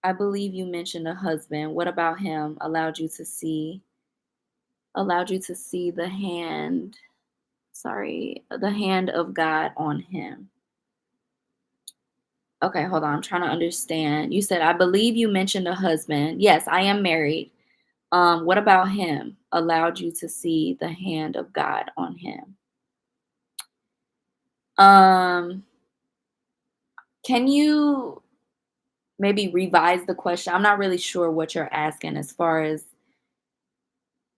I believe you mentioned a husband. What about him allowed you to see the hand, sorry, the hand of God on him? Okay, hold on. I'm trying to understand. You said I believe you mentioned a husband. Yes, I am married. What about him allowed you to see the hand of God on him? Um, can you maybe revise the question? I'm not really sure what you're asking as far as,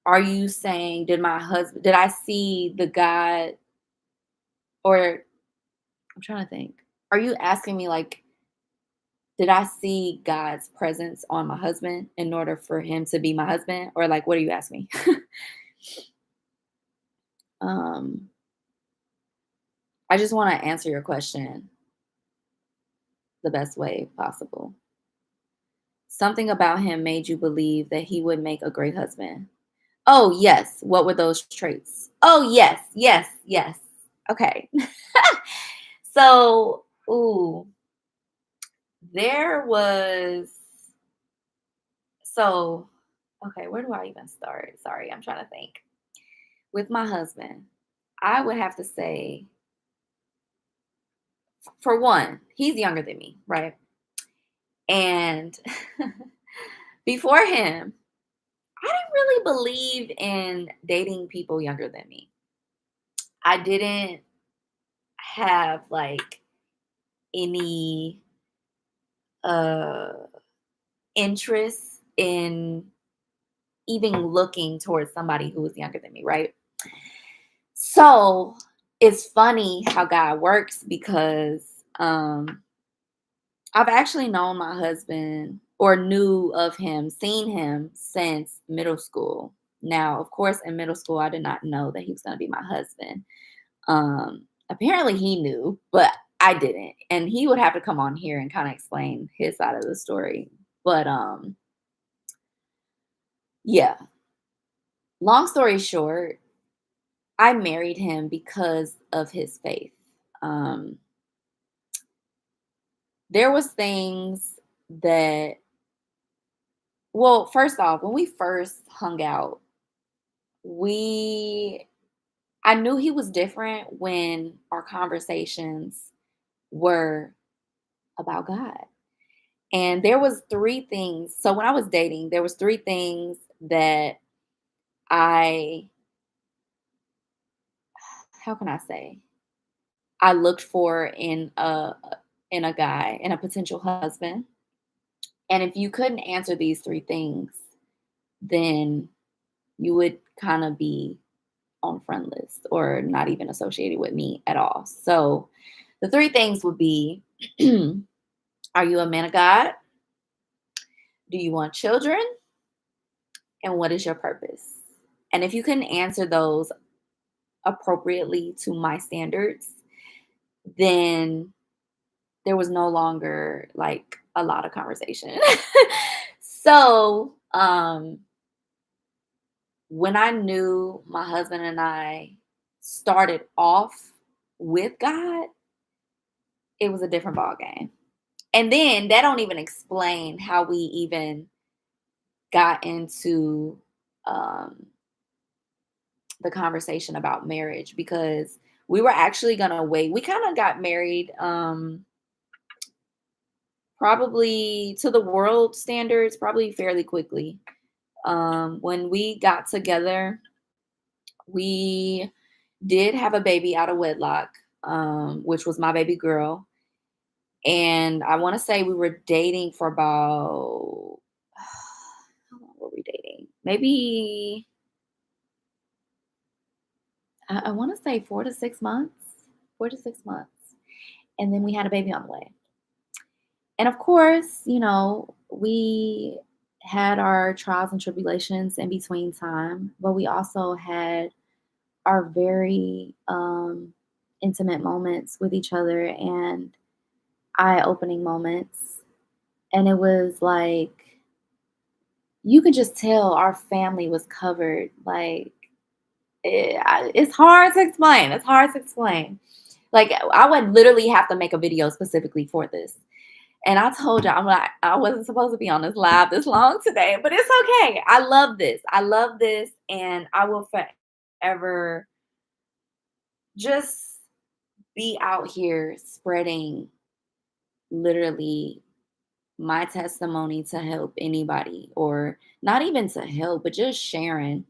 are you saying did I see the God, or I'm trying to think. Are you asking me like, did I see God's presence on my husband in order for him to be my husband? Or like what are you asking me? um I just want to answer your question the best way possible. Something about him made you believe that he would make a great husband. Oh, yes. What were those traits? Oh, yes, yes, yes. Okay. So, ooh, there was, so, okay, where do I even start? Sorry, I'm trying to think. With my husband, I would have to say, for one, he's younger than me, right? And before him, I didn't really believe in dating people younger than me. I didn't have like any uh interest in even looking towards somebody who was younger than me, right? So it's funny how God works because I've actually known my husband or knew of him, seen him since middle school. Now, of course, in middle school, I did not know that he was going to be my husband. Apparently, he knew, but I didn't. And he would have to come on here and kind of explain his side of the story. But yeah, long story short, I married him because of his faith. Um, there was things that, well, first off, when we first hung out, we I knew he was different when our conversations were about God. And there was three things. So when I was dating, there was three things that I how can I say? I looked for in a guy, in a potential husband. And if you couldn't answer these three things, then you would kind of be on friend list or not even associated with me at all. So the three things would be are you a man of God? Do you want children? And what is your purpose? And if you couldn't answer those appropriately to my standards, then there was no longer like a lot of conversation. So, when I knew my husband and I started off with God, it was a different ball game. And then that don't even explain how we even got into um, the conversation about marriage because we were actually gonna wait. We kind of got married probably to the world standards, probably fairly quickly. When we got together, we did have a baby out of wedlock, which was my baby girl. And I want to say we were dating for about, how long were we dating? Maybe, I want to say 4 to 6 months. 4 to 6 months. and then we had a baby on the way. And of course, we had our trials and tribulations in between time, but we also had our very intimate moments with each other and eye-opening moments. And it was like you could just tell our family was covered. Like it's hard to explain. It's hard to explain. Like I would literally have to make a video specifically for this. And I told you, I'm like, I wasn't supposed to be on this live this long today, but it's okay. I love this. I love this. And I will forever just be out here spreading literally my testimony to help anybody, or not even to help, but just sharing.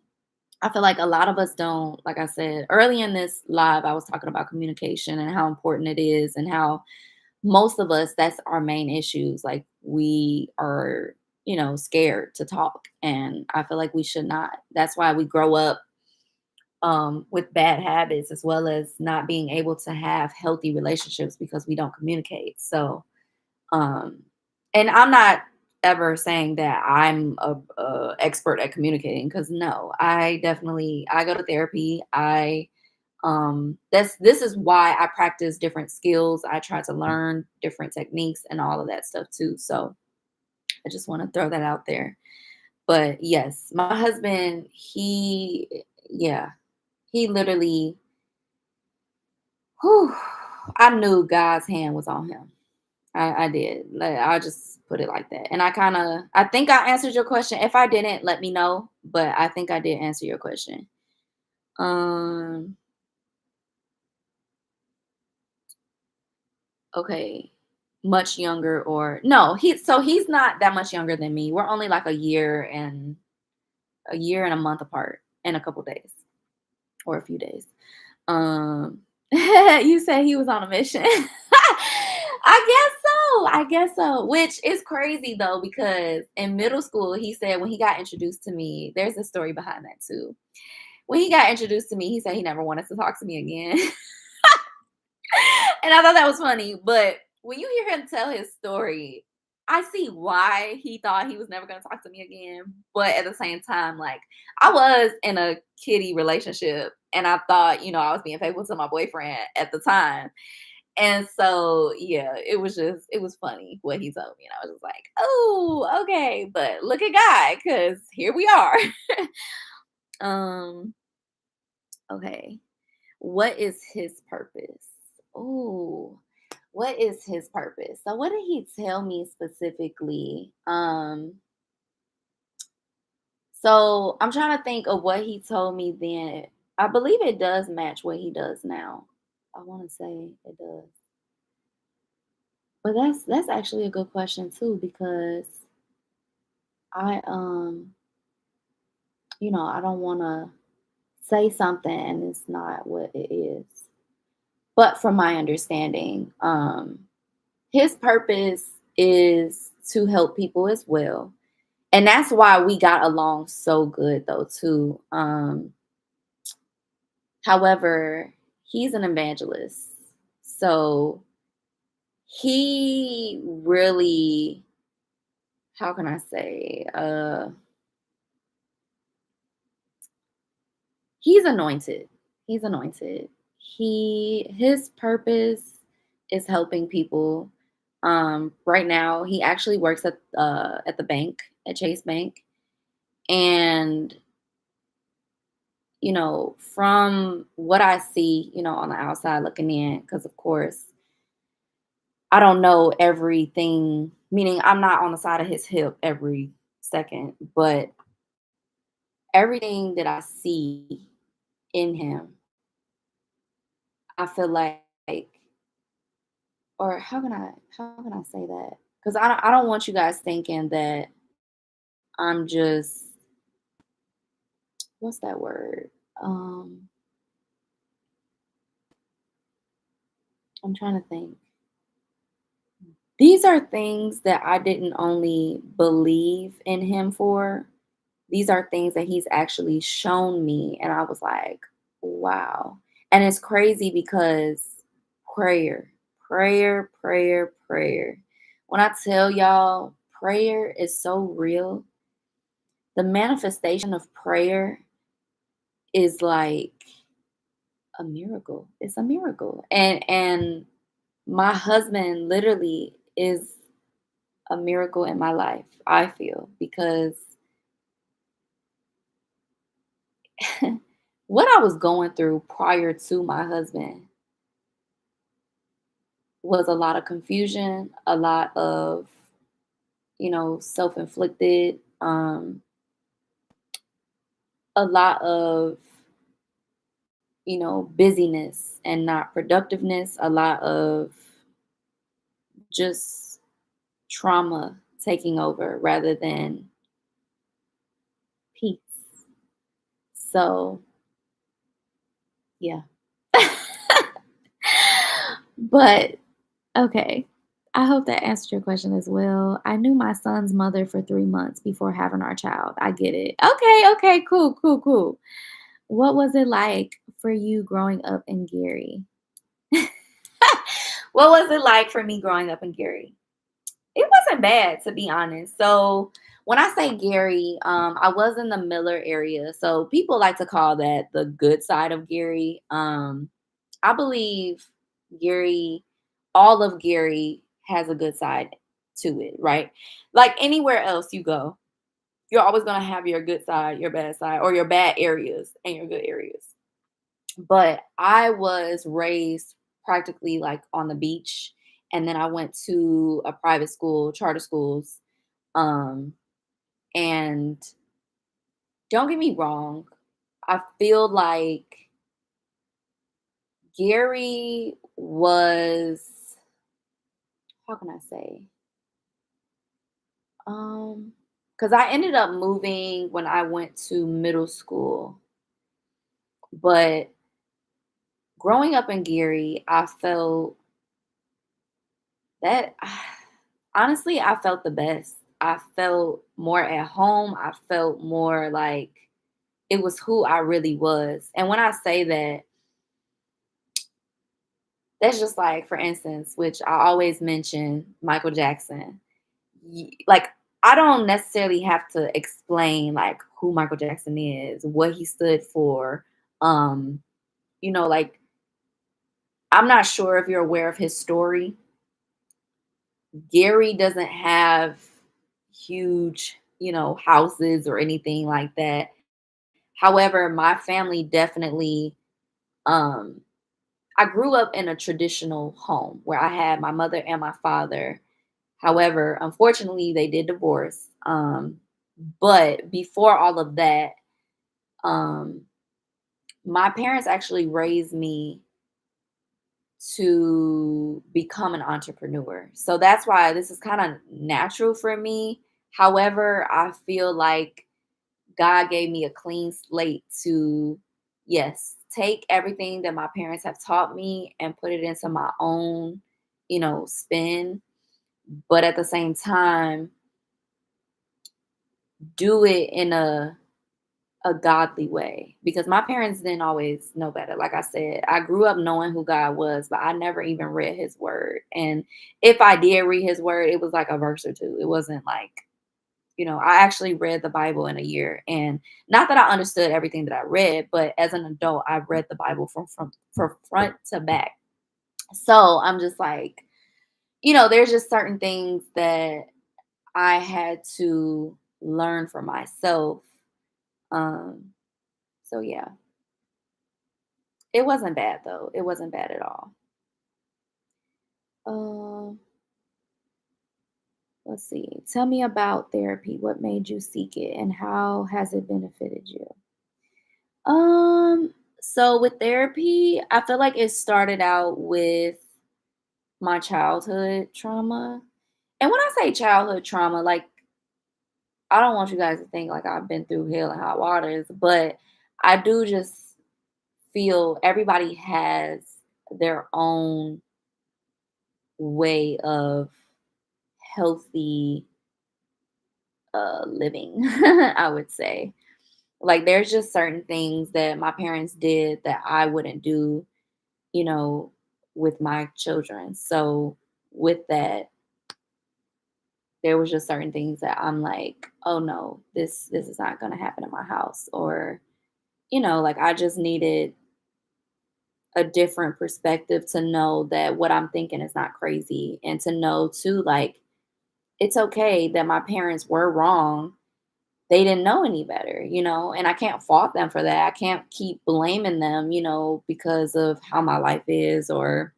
I feel like a lot of us don't, like I said early in this live, I was talking about communication and how important it is, and how most of us, that's our main issues. Like we are, scared to talk. And I feel like we should not. That's why we grow up with bad habits, as well as not being able to have healthy relationships because we don't communicate. So, um, and I'm not ever saying that I'm a expert at communicating, because no, I go to therapy. This is why I practice different skills. I try to learn different techniques and all of that stuff too. So I just want to throw that out there. But yes, my husband, yeah, he literally, whew, I knew God's hand was on him. I did. Like, I'll just put it like that. And I think I answered your question. If I didn't, let me know. But I think I did answer your question. Um, okay. Much younger, or no, he's not that much younger than me. We're only like a year and a month apart, in a couple days or a few days. You said he was on a mission. I guess so. Which is crazy though, because in middle school, he said when he got introduced to me, there's a story behind that too. When he got introduced to me, he said he never wanted to talk to me again. And I thought that was funny. But when you hear him tell his story, I see why he thought he was never going to talk to me again. But at the same time, like, I was in a kiddie relationship, and I thought, I was being faithful to my boyfriend at the time. And so, yeah, it was funny what he told me. And I was just like, oh, okay. But look at God, because here we are. um, okay. What is his purpose? Oh, what is his purpose? So what did he tell me specifically? So I'm trying to think of what he told me then. I believe it does match what he does now. I want to say it does. But that's actually a good question too, because I don't want to say something and it's not what it is. But from my understanding, his purpose is to help people as well. And that's why we got along so good though too. However, he's an evangelist. So he really, how can I say, he's anointed. He's anointed. His purpose is helping people. Right now, he actually works at the bank, at Chase Bank, and from what I see, on the outside looking in, because of course I don't know everything. Meaning, I'm not on the side of his hip every second, but everything that I see in him, I feel like, or how can I say that? Because I don't want you guys thinking that I'm just, what's that word? Um, I'm trying to think. These are things that I didn't only believe in him for. These are things that he's actually shown me, and I was like, wow. And it's crazy because prayer, prayer, prayer, prayer. When I tell y'all, prayer is so real. The manifestation of prayer is like a miracle. It's a miracle. And my husband literally is a miracle in my life, I feel, because what I was going through prior to my husband was a lot of confusion, a lot of, self-inflicted, a lot of, busyness and not productiveness, a lot of just trauma taking over rather than peace. So, yeah. But okay. I hope that answered your question as well. I knew my son's mother for 3 months before having our child. I get it. Okay, okay, cool, cool, cool. What was it like for you growing up in Gary? What was it like for me growing up in Gary? It wasn't bad, to be honest. So when I say Gary, I was in the Miller area. So people like to call that the good side of Gary. I believe Gary, all of Gary has a good side to it, right? Like anywhere else you go, you're always going to have your good side, your bad side, or your bad areas and your good areas. But I was raised practically like on the beach. And then I went to a private school, charter schools. Um, and don't get me wrong, I feel like Gary was, how can I say? Because I ended up moving when I went to middle school. But growing up in Gary, I felt that honestly, I felt the best. I felt more at home. I felt more like it was who I really was. And when I say that, that's just like, for instance, which I always mention Michael Jackson. Like, I don't necessarily have to explain like who Michael Jackson is, what he stood for. Um, like I'm not sure if you're aware of his story. Gary doesn't have huge, houses or anything like that. However, my family definitely, um, I grew up in a traditional home where I had my mother and my father. However, unfortunately, they did divorce. But before all of that, um, my parents actually raised me to become an entrepreneur. So that's why this is kind of natural for me. However, I feel like God gave me a clean slate to, yes, take everything that my parents have taught me and put it into my own, spin. But at the same time, do it in a godly way, because my parents didn't always know better. Like I said, I grew up knowing who God was, but I never even read his word. And if I did read his word, it was like a verse or two. It wasn't like, I actually read the Bible in a year. And not that I understood everything that I read, but as an adult, I've read the Bible from front to back. So I'm just like, there's just certain things that I had to learn for myself. Um, so yeah. It wasn't bad though. It wasn't bad at all. Um, let's see. Tell me about therapy. What made you seek it and how has it benefited you? So with therapy, I feel like it started out with my childhood trauma. And when I say childhood trauma, like I don't want you guys to think like I've been through hell and hot waters, but I do just feel everybody has their own way of healthy living, I would say. Like there's just certain things that my parents did that I wouldn't do, you know, with my children. So with that, there was just certain things that I'm like, oh no, this is not gonna happen in my house. Or, like I just needed a different perspective to know that what I'm thinking is not crazy. And to know too, like, it's okay that my parents were wrong. They didn't know any better, and I can't fault them for that. I can't keep blaming them, because of how my life is, or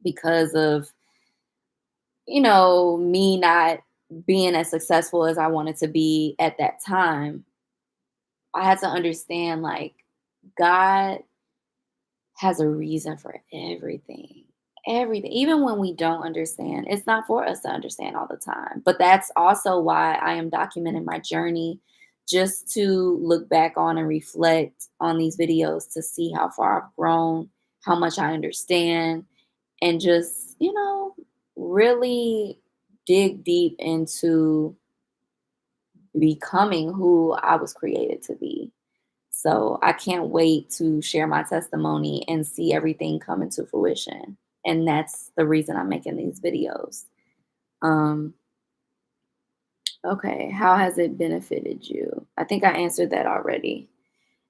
because of, me not being as successful as I wanted to be at that time. I had to understand, like, God has a reason for everything. Everything. Even when we don't understand, it's not for us to understand all the time. But that's also why I am documenting my journey, just to look back on and reflect on these videos to see how far I've grown, how much I understand, and just, really dig deep into becoming who I was created to be. So I can't wait to share my testimony and see everything come into fruition. And that's the reason I'm making these videos. Um, okay, how has it benefited you? I think I answered that already.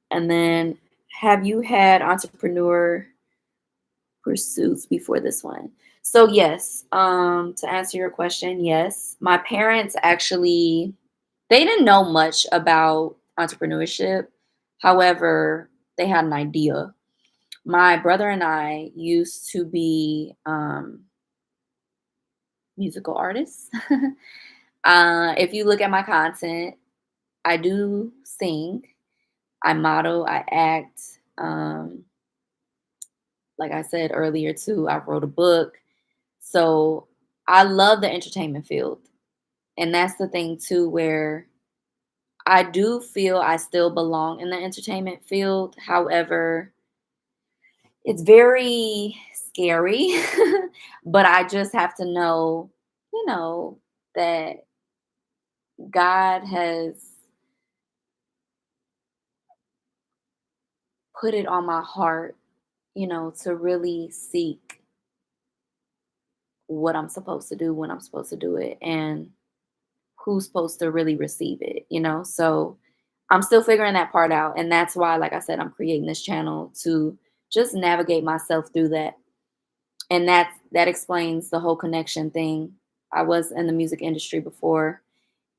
And then, have you had entrepreneur pursuits before this one? So yes, to answer your question, yes. My parents actually, they didn't know much about entrepreneurship. However, they had an idea. My brother and I used to be musical artists. If you look at my content, I do sing, I model, I act. Like I said earlier, too, I wrote a book. So I love the entertainment field. And that's the thing, too, where I do feel I still belong in the entertainment field. However, it's very scary, but I just have to know, that God has put it on my heart, to really seek what I'm supposed to do when I'm supposed to do it, and who's supposed to really receive it. So I'm still figuring that part out. And that's why, like I said, I'm creating this channel to just navigate myself through that. And that explains the whole connection thing. I was in the music industry before,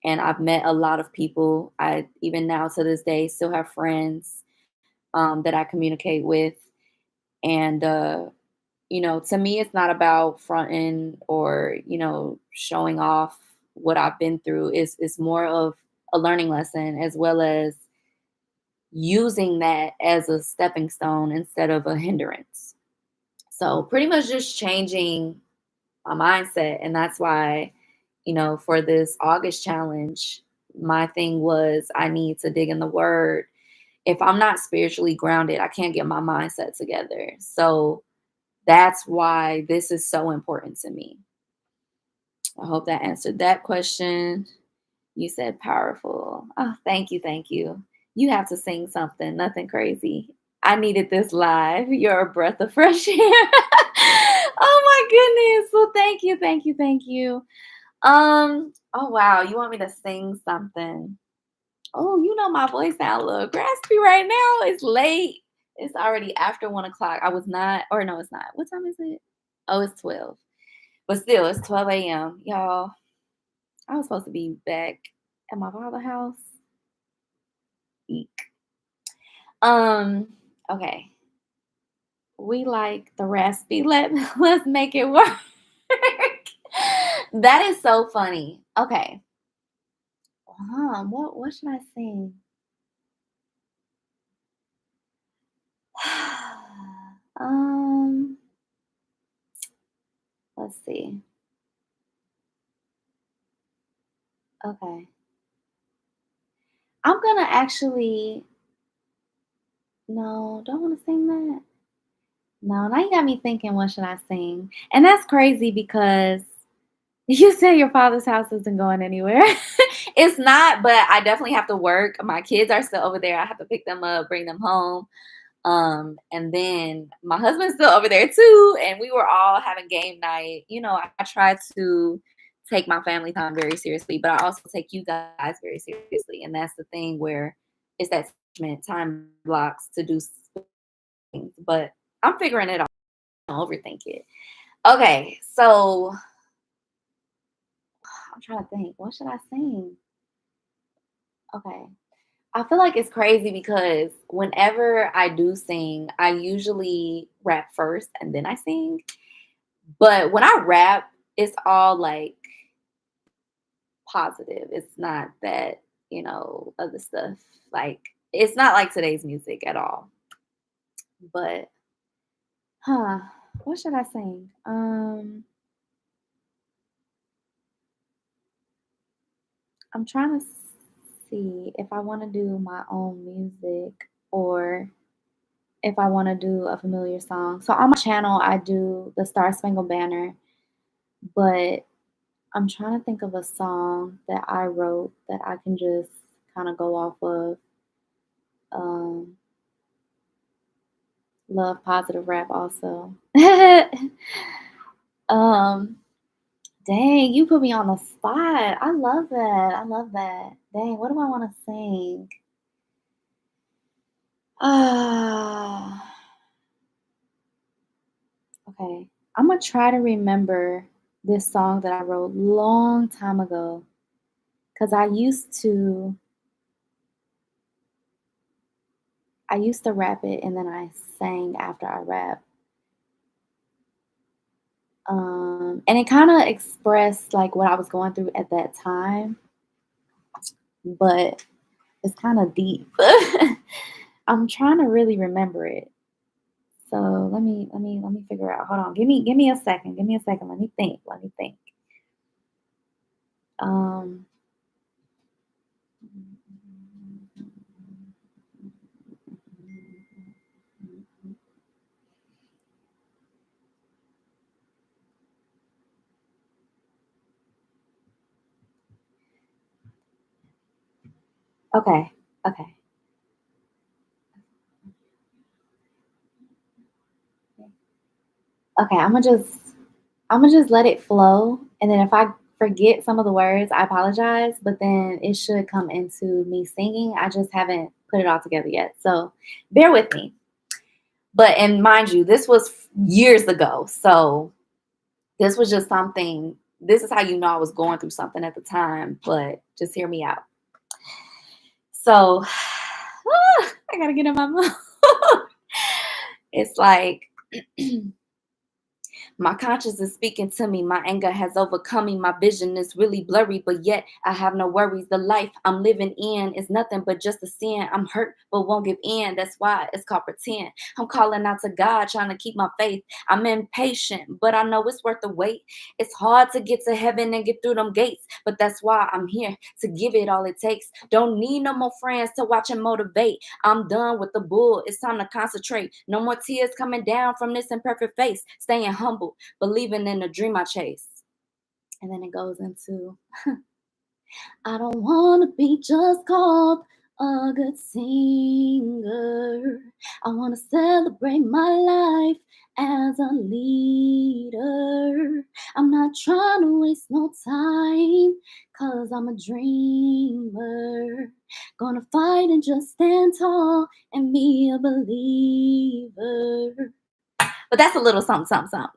and I've met a lot of people. I, even now to this day, still have friends that I communicate with. And, to me, it's not about fronting or, showing off what I've been through. It's more of a learning lesson, as well as using that as a stepping stone instead of a hindrance. So pretty much just changing my mindset. And that's why, for this August challenge, my thing was I need to dig in the word. If I'm not spiritually grounded, I can't get my mindset together. So that's why this is so important to me. I hope that answered that question. You said powerful. Oh, thank you. Thank you. You have to sing something, nothing crazy. I needed this live. You're a breath of fresh air. Oh my goodness. Well, thank you. Thank you. Thank you. Oh wow, you want me to sing something? Oh, my voice sound a little raspy right now. It's late. It's already after 1 o'clock. I was not, or no, it's not. What time is it? Oh, it's 12. But still, it's 12 a.m. Y'all, I was supposed to be back at my father's house. Eek. Okay. We like the raspy. Let's make it work. That is so funny. Okay. What should I sing? um, let's see. Okay. I'm gonna actually no, don't want to sing that. No, now you got me thinking, what should I sing? And that's crazy because you said your father's house isn't going anywhere. It's not, but I definitely have to work. My kids are still over there. I have to pick them up, bring them home. And then my husband's still over there too, and we were all having game night. I try to take my family time very seriously, but I also take you guys very seriously. And that's the thing where it's that time blocks to do things. But I'm figuring it out. Don't overthink it. Okay, so I'm trying to think. What should I sing? Okay. I feel like it's crazy because whenever I do sing, I usually rap first and then I sing. But when I rap, it's all like positive. It's not that, other stuff. Like, it's not like today's music at all. But, huh, what should I sing? I'm trying to see if I want to do my own music or if I want to do a familiar song. So on my channel, I do the Star Spangled Banner, but I'm trying to think of a song that I wrote that I can just kind of go off of. Um, Love positive rap also. um, Dang, you put me on the spot. I love that. I love that. Dang, what do I want to sing? Ah, okay. I'm gonna try to remember this song that I wrote long time ago because I used to rap it and then I sang after I rap. And it kind of expressed like what I was going through at that time, but it's kind of deep. I'm trying to really remember it. So let me figure out. Hold on. Give me a second. Give me a second. Let me think. Let me think. Um okay. Okay. Okay, I'm gonna just let it flow, and then if I forget some of the words, I apologize, but then it should come into me singing. I just haven't put it all together yet. So, bear with me. But and mind you, this was years ago. So, this was just something this is how you know I was going through something at the time, but just hear me out. So, I got to get in my mood. It's like my conscience is speaking to me. My anger has overcome me. My vision is really blurry, but yet I have no worries. The life I'm living in is nothing but just a sin. I'm hurt, but won't give in. That's why it's called pretend. I'm calling out to God, trying to keep my faith. I'm impatient, but I know it's worth the wait. It's hard to get to heaven and get through them gates, but that's why I'm here to give it all it takes. Don't need no more friends to watch and motivate. I'm done with the bull. It's time to concentrate. No more tears coming down from this imperfect face. Staying humble, believing in the dream I chase. And then it goes into I don't want to be just called a good singer. I want to celebrate my life as a leader. I'm not trying to waste no time because I'm a dreamer. Gonna fight and just stand tall and be a believer. But that's a little something, something, something.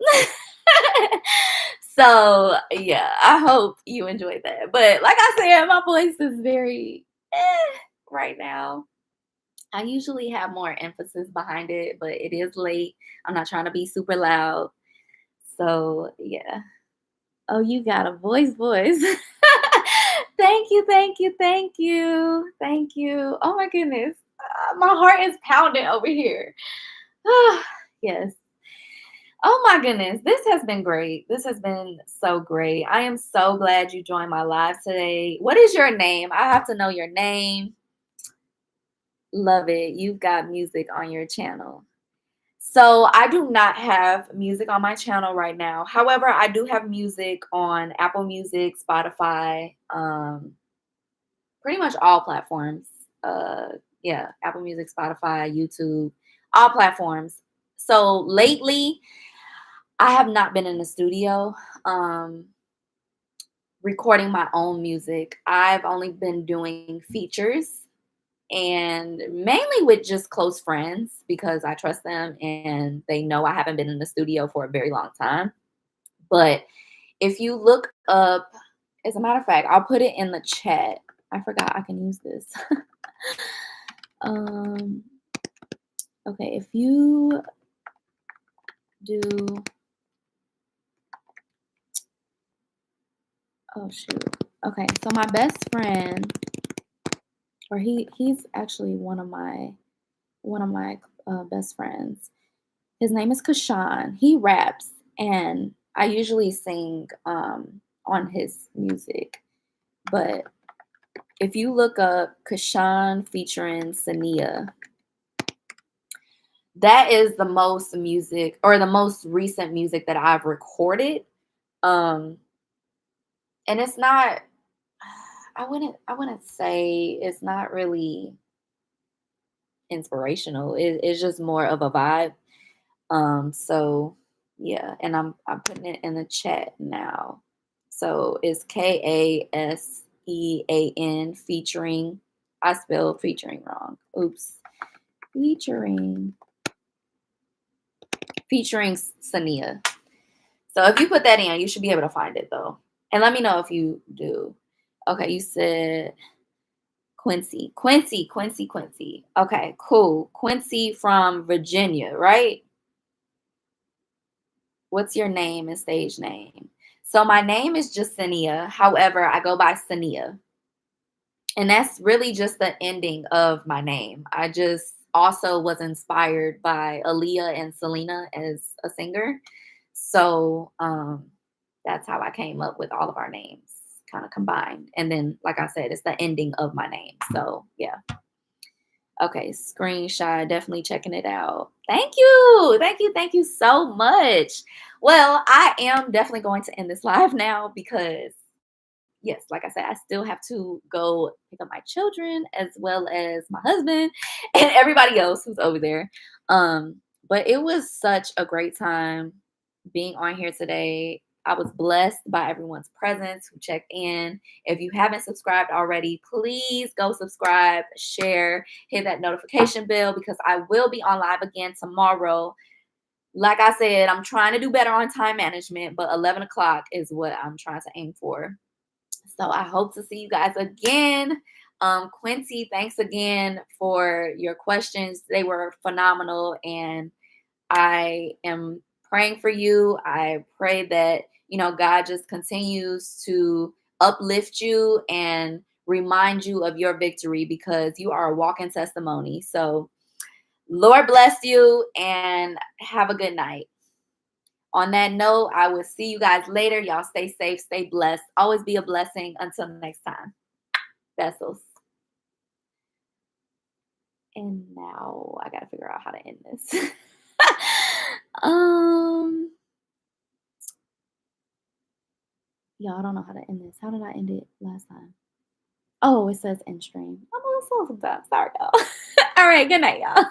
So yeah, I hope you enjoyed that. But like I said, my voice is very right now. I usually have more emphasis behind it, but it is late. I'm not trying to be super loud. So yeah. Oh, you got a voice. Thank you, thank you, thank you, thank you. Oh my goodness. My heart is pounding over here. Yes. Oh my goodness, this has been great. This has been so great. I am so glad you joined my live today. What is your name? I have to know your name. Love it. You've got music on your channel. So I do not have music on my channel right now. However, I do have music on Apple Music, Spotify, pretty much all platforms. Yeah, Apple Music, Spotify, YouTube. All platforms. So lately, I have not been in the studio recording my own music. I've only been doing features and mainly with just close friends because I trust them and they know I haven't been in the studio for a very long time. But if you look up, as a matter of fact, I'll put it in the chat. I forgot I can use this. um, okay, if you do, oh shoot. Okay, so my best friend, or he's actually one of my best friends. His name is Kashan. He raps, and I usually sing on his music. But if you look up Kashan featuring Sania, that is the most music or the most recent music that I've recorded. Um, and it's not. I wouldn't say it's not really inspirational. It's just more of a vibe. So yeah, and I'm putting it in the chat now. So it's Kasean featuring. I spelled featuring wrong. Oops. Featuring featuring Sania. So if you put that in, you should be able to find it though. And let me know if you do. Okay, you said Quincy. Okay, cool. Quincy from Virginia, right? What's your name and stage name? So my name is just Sania. However, I go by Sania. And that's really just the ending of my name. I just also was inspired by Aaliyah and Selena as a singer. So that's how I came up with all of our names kind of combined. And then, like I said, it's the ending of my name. So yeah. Okay, screenshot, definitely checking it out. Thank you. Thank you so much. Well, I am definitely going to end this live now because, yes, like I said, I still have to go pick up my children as well as my husband and everybody else who's over there. Um, but it was such a great time being on here today. I was blessed by everyone's presence who checked in. If you haven't subscribed already, please go subscribe, share, hit that notification bell because I will be on live again tomorrow. Like I said, I'm trying to do better on time management, but 11 o'clock is what I'm trying to aim for. So I hope to see you guys again. Quincy, thanks again for your questions. They were phenomenal, and I am praying for you. I pray that, God just continues to uplift you and remind you of your victory because you are a walking testimony. So, Lord bless you and have a good night. On that note, I will see you guys later. Y'all stay safe, stay blessed. Always be a blessing. Until next time. Vessels. And now I got to figure out how to end this. um Y'all, I don't know how to end this. How did I end it last time? Oh, it says end stream. I'm a little slow sometimes. Sorry, y'all. All right, good night, y'all.